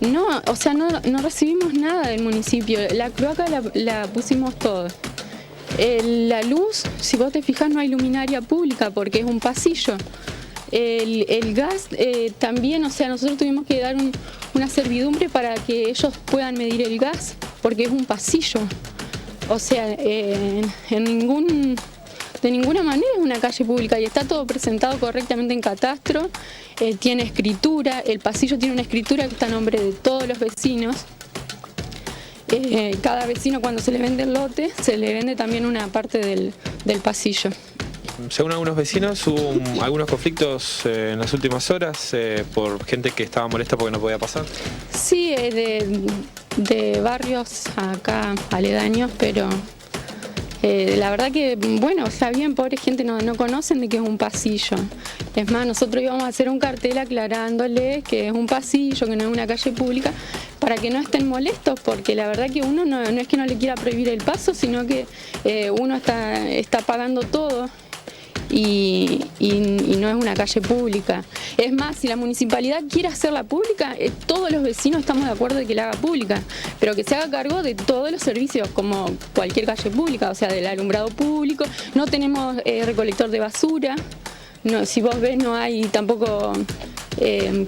No, o sea, no recibimos nada del municipio. La cloaca la pusimos todo. La luz, si vos te fijas, no hay luminaria pública porque es un pasillo. El gas también, o sea, nosotros tuvimos que dar una servidumbre para que ellos puedan medir el gas porque es un pasillo. O sea, de ninguna manera es una calle pública y está todo presentado correctamente en catastro, tiene escritura, el pasillo tiene una escritura que está a nombre de todos los vecinos. Cada vecino, cuando se le vende el lote, se le vende también una parte del pasillo. Según algunos vecinos, hubo algunos conflictos en las últimas horas por gente que estaba molesta porque no podía pasar. Sí, de barrios acá aledaños, pero la verdad que, bueno, está bien, pobre gente no conocen de que es un pasillo. Es más, nosotros íbamos a hacer un cartel aclarándole que es un pasillo, que no es una calle pública, para que no estén molestos, porque la verdad que uno no es que no le quiera prohibir el paso, sino que uno está pagando todo. Y no es una calle pública. Es más, si la municipalidad quiere hacerla pública, todos los vecinos estamos de acuerdo de que la haga pública, pero que se haga cargo de todos los servicios, como cualquier calle pública, o sea, del alumbrado público. No tenemos recolector de basura, no, si vos ves no hay tampoco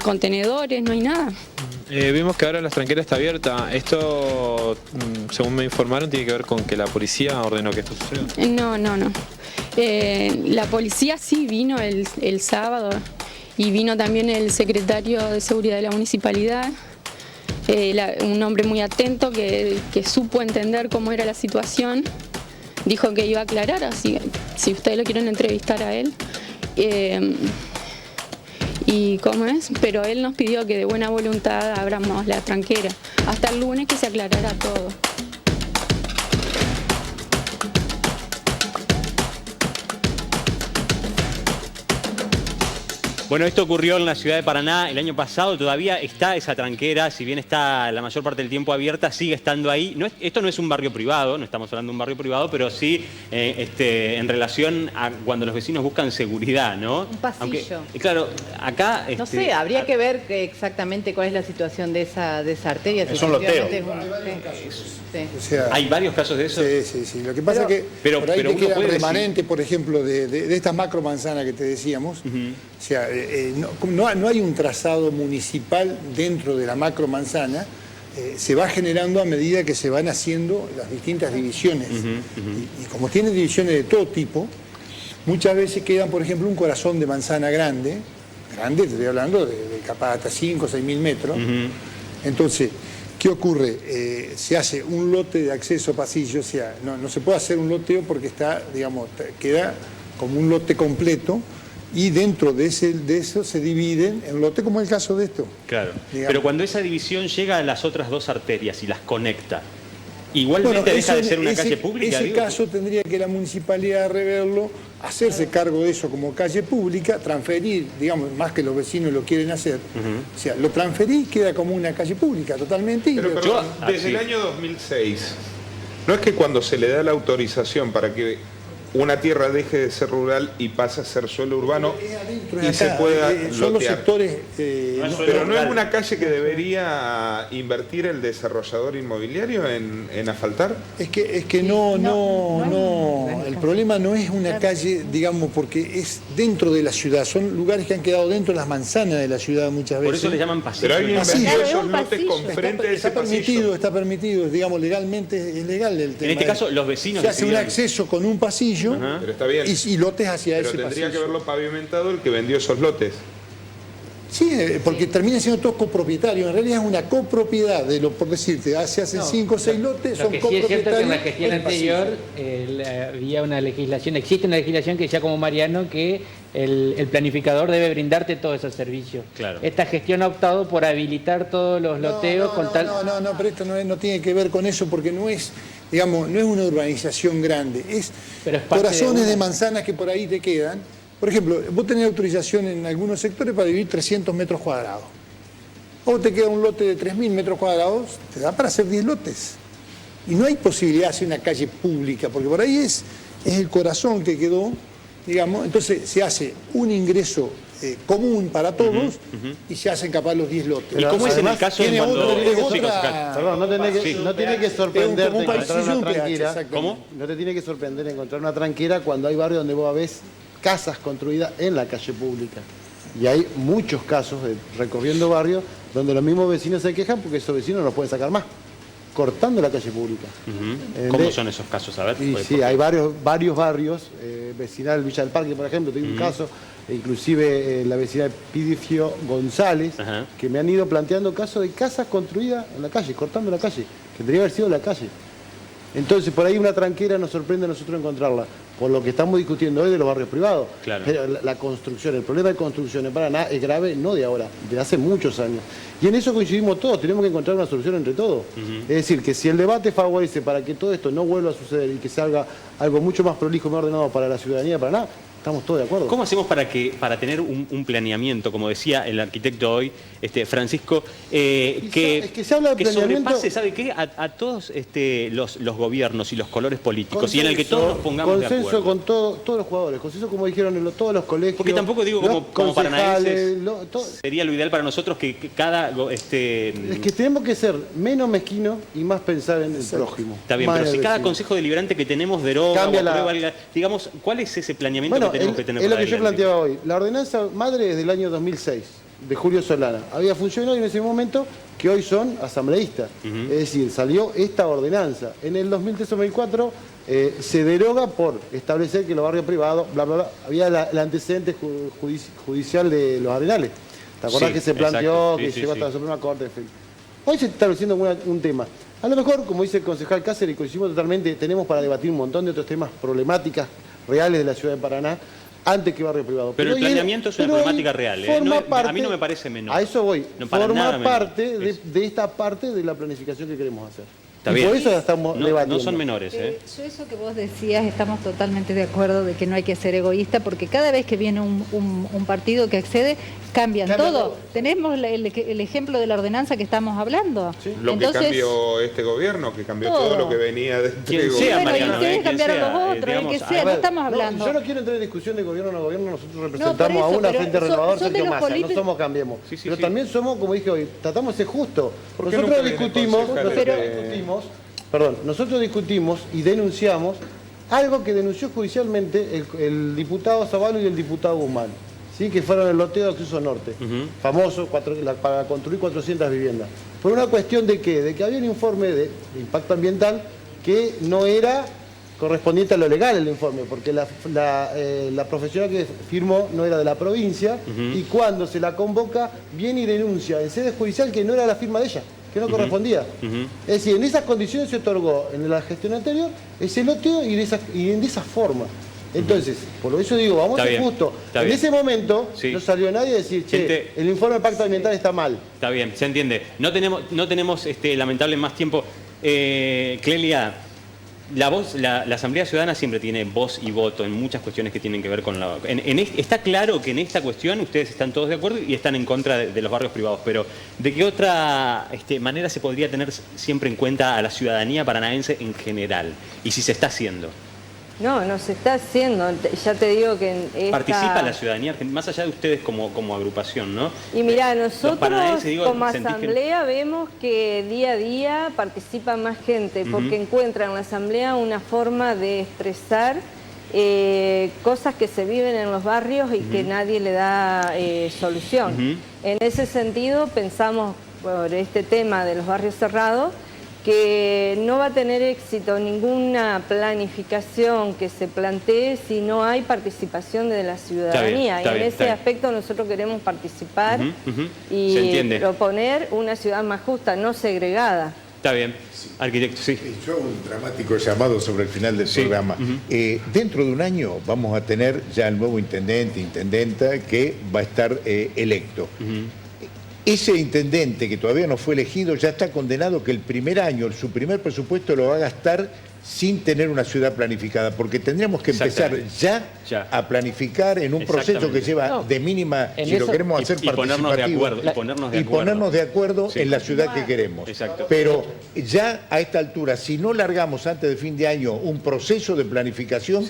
contenedores, no hay nada. Vimos que ahora la tranquera está abierta. Esto, según me informaron, tiene que ver con que la policía ordenó que esto suceda. No. La policía sí vino el sábado y vino también el secretario de Seguridad de la municipalidad, un hombre muy atento que supo entender cómo era la situación. Dijo que iba a aclarar, así si ustedes lo quieren entrevistar a él. Y cómo es, pero él nos pidió que de buena voluntad abramos la tranquera hasta el lunes, que se aclarara todo. Bueno, esto ocurrió en la ciudad de Paraná el año pasado, todavía está esa tranquera, si bien está la mayor parte del tiempo abierta, sigue estando ahí. Esto no es un barrio privado, no estamos hablando de un barrio privado, pero sí en relación a cuando los vecinos buscan seguridad, ¿no? Un pasillo. Aunque, claro, acá... No sé, habría que ver exactamente cuál es la situación de esa arteria. Es un loteo. Sí. O sea, ¿hay varios casos de eso? Sí. Lo que pasa es que por ahí te queda remanente, por ejemplo, de estas macro manzanas que te decíamos. O sea, no hay un trazado municipal dentro de la macro manzana, se va generando a medida que se van haciendo las distintas divisiones. Y como tiene divisiones de todo tipo, muchas veces quedan, por ejemplo, un corazón de manzana grande, te estoy hablando de capaz hasta 5 o 6 mil metros. Entonces, ¿qué ocurre? Se hace un lote de acceso pasillo, o sea, no se puede hacer un loteo porque queda como un lote completo. Y dentro de eso se dividen en lote, como es el caso de esto. Claro, pero cuando esa división llega a las otras dos arterias y las conecta, igualmente deja de ser una calle pública. En ese caso tendría que la municipalidad reverlo, hacerse cargo de eso como calle pública, transferir, digamos, más que los vecinos lo quieren hacer. O sea, lo transferís, queda como una calle pública totalmente. Pero desde el año 2006, no es que cuando se le da la autorización para que una tierra deje de ser rural y pase a ser suelo urbano y se pueda son los sectores... pero no es una calle que debería invertir el desarrollador inmobiliario en asfaltar. Es que no, el problema no es una calle, digamos, porque es dentro de la ciudad, son lugares que han quedado dentro de las manzanas de la ciudad muchas veces. Por eso le llaman pasillo. Pero alguien vendió esos lotes con frente de ese pasillo. Está permitido, digamos, legalmente es legal el tema. En este caso, los vecinos... Se hace un acceso con un pasillo pero está bien. Y lotes hacia ese pasillo. Pero tendría que haberlo pavimentado el que vendió esos lotes. Sí, porque termina siendo todo copropietario. En realidad es una copropiedad, por decirte, se hacen 5 o 6 lotes, son que copropietarios. Sí es cierto que en la gestión anterior había una legislación, existe una legislación que decía como Mariano que el planificador debe brindarte todos esos servicios. Claro. Esta gestión ha optado por habilitar todos los loteos con tal... No, pero esto no tiene que ver con eso porque no es, digamos, no es una urbanización grande, es corazones de manzanas que por ahí te quedan. Por ejemplo, vos tenés autorización en algunos sectores para vivir 300 metros cuadrados. O te queda un lote de 3.000 metros cuadrados, te da para hacer 10 lotes. Y no hay posibilidad de hacer una calle pública, porque por ahí es el corazón que quedó, digamos. Entonces se hace un ingreso común para todos y se hacen capaz los 10 lotes. ¿Y cómo es en el caso de cuando... Perdón, no tiene que sorprenderte encontrar una tranquera. ¿Cómo? No te tiene que sorprender encontrar una tranquera cuando hay barrios donde vos ves casas construidas en la calle pública. Y hay muchos casos recorriendo barrios donde los mismos vecinos se quejan porque esos vecinos no los pueden sacar más, cortando la calle pública. ¿Cómo son esos casos? A ver. Sí, hay varios barrios, vecinal Villa del Parque, por ejemplo, tengo un caso, inclusive la vecinal Pidifio González, que me han ido planteando casos de casas construidas en la calle, cortando la calle, que debería haber sido la calle. Entonces, por ahí una tranquera nos sorprende a nosotros encontrarla, por lo que estamos discutiendo hoy de los barrios privados. Claro. Pero la construcción, el problema de construcción en Paraná es grave, no de ahora, de hace muchos años. Y en eso coincidimos todos, tenemos que encontrar una solución entre todos. Es decir, que si el debate favorece para que todo esto no vuelva a suceder y que se haga algo mucho más prolijo y más ordenado para la ciudadanía de Paraná, estamos todos de acuerdo. ¿Cómo hacemos para tener un planeamiento, como decía el arquitecto hoy, Francisco, que se habla de planeamiento, sobrepase, ¿sabe qué? A todos los gobiernos y los colores políticos, consenso, y en el que todos nos pongamos de acuerdo? Consenso con todos los jugadores, consenso como dijeron todos los colegios. Porque tampoco digo como paranaenses, sería lo ideal para nosotros que cada... Es que tenemos que ser menos mezquinos y más pensar en el prójimo. Está bien, pero si cada consejo deliberante que tenemos deroga, digamos, ¿cuál es ese planeamiento que tenemos que tener? Es lo que yo planteaba hoy. La ordenanza madre es del año 2006, de Julio Solana. Había funcionado en ese momento que hoy son asambleístas. Es decir, salió esta ordenanza. En el 2003-2004 se deroga por establecer que los barrios privados, bla, bla, bla. Había el antecedente judicial de los Arenales. ¿Te acordás que se planteó, que llegó hasta la Suprema Corte? En fin. Hoy se está estableciendo un tema. A lo mejor, como dice el concejal Cáceres, coincidimos totalmente, tenemos para debatir un montón de otros temas, problemáticas reales de la ciudad de Paraná, antes que barrio privado. Pero el planeamiento es una problemática real. A mí no me parece menor. A eso voy. Forma parte de esta parte de la planificación que queremos hacer. Está bien. Por eso ya estamos debatiendo. No son menores. Yo eso que vos decías, estamos totalmente de acuerdo de que no hay que ser egoísta, porque cada vez que viene un partido que accede, cambian todo. Tenemos el ejemplo de la ordenanza que estamos hablando. Sí. Lo que cambió este gobierno, que cambió todo lo que venía de este gobierno. Y ustedes cambiaron los otros, el que sea, no estamos hablando. Yo no quiero entrar en discusión de gobierno o no gobierno, nosotros representamos a una frente renovador, Sergio Massa, no somos Cambiemos. Pero también somos, como dije hoy, tratamos de ser justos. Nosotros discutimos y denunciamos algo que denunció judicialmente el diputado Zavallo y el diputado Guzmán, ¿sí? Que fueron el loteo de Acceso Norte, famoso para construir 400 viviendas. Por una cuestión de ¿qué? De que había un informe de impacto ambiental que no era correspondiente a lo legal el informe, porque la profesional que firmó no era de la provincia y cuando se la convoca viene y denuncia en sede judicial que no era la firma de ella, que no correspondía. Es decir, en esas condiciones se otorgó en la gestión anterior ese loteo y de esa forma. Entonces, por eso digo, vamos a ser justos. En ese momento no salió nadie a decir, che, el informe de impacto ambiental está mal. Está bien, se entiende. No tenemos lamentable más tiempo. Clelia, la Asamblea Ciudadana siempre tiene voz y voto en muchas cuestiones que tienen que ver con la... está claro que en esta cuestión ustedes están todos de acuerdo y están en contra de los barrios privados, pero ¿de qué otra manera se podría tener siempre en cuenta a la ciudadanía paranaense en general? Y si se está haciendo. No se está haciendo. Ya te digo que participa la ciudadanía, más allá de ustedes como agrupación, ¿no? Y mirá, nosotros como asamblea vemos que día a día participa más gente, porque encuentra en la asamblea una forma de expresar cosas que se viven en los barrios y que nadie le da solución. En ese sentido pensamos por este tema de los barrios cerrados que no va a tener éxito ninguna planificación que se plantee si no hay participación de la ciudadanía. Y en ese aspecto nosotros queremos participar y proponer una ciudad más justa, no segregada. Está bien. Arquitecto, sí. Yo hago un dramático llamado sobre el final del programa. Dentro de un año vamos a tener ya el nuevo intendenta que va a estar electo. Ese intendente que todavía no fue elegido ya está condenado que el primer año, su primer presupuesto lo va a gastar sin tener una ciudad planificada, porque tendríamos que empezar ya a planificar en un proceso que lleva de mínima, si lo queremos hacer participativo, y ponernos de acuerdo en la ciudad que queremos. Pero ya a esta altura, si no largamos antes de fin de año un proceso de planificación,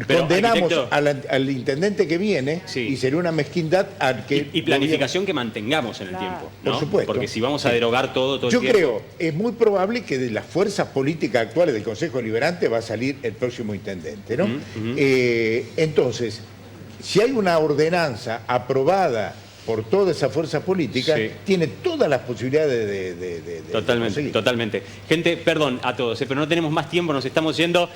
condenamos al intendente que viene y sería una mezquindad al que... Y planificación que mantengamos en el tiempo, ¿no? Por supuesto. Porque si vamos a derogar todo el tiempo... Yo creo, es muy probable que de las fuerzas políticas actuales del Consejo Deliberante va a salir el próximo intendente, ¿no? Entonces, si hay una ordenanza aprobada por toda esa fuerza política, tiene todas las posibilidades de Totalmente. Gente, perdón a todos, pero no tenemos más tiempo, nos estamos yendo.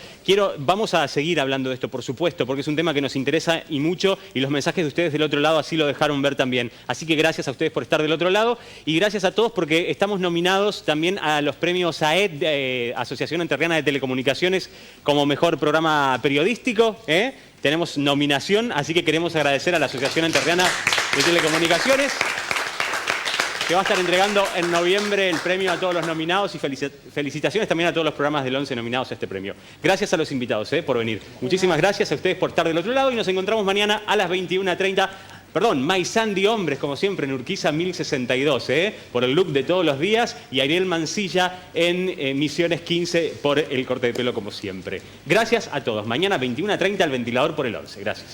Vamos a seguir hablando de esto, por supuesto, porque es un tema que nos interesa y mucho, y los mensajes de ustedes del otro lado así lo dejaron ver también. Así que gracias a ustedes por estar del otro lado, y gracias a todos porque estamos nominados también a los premios AED, Asociación Entrerriana de Telecomunicaciones, como mejor programa periodístico, Tenemos nominación, así que queremos agradecer a la Asociación Entrerriana de Telecomunicaciones, que va a estar entregando en noviembre el premio a todos los nominados, y felicitaciones también a todos los programas del 11 nominados a este premio. Gracias a los invitados por venir. Muchísimas gracias a ustedes por estar del otro lado, y nos encontramos mañana a las 21:30. Perdón, Maisandi Hombres, como siempre, en Urquiza 1062, por el look de todos los días, y Ariel Mancilla en Misiones 15 por el corte de pelo, como siempre. Gracias a todos. Mañana 21:30 al Ventilador por el 11. Gracias.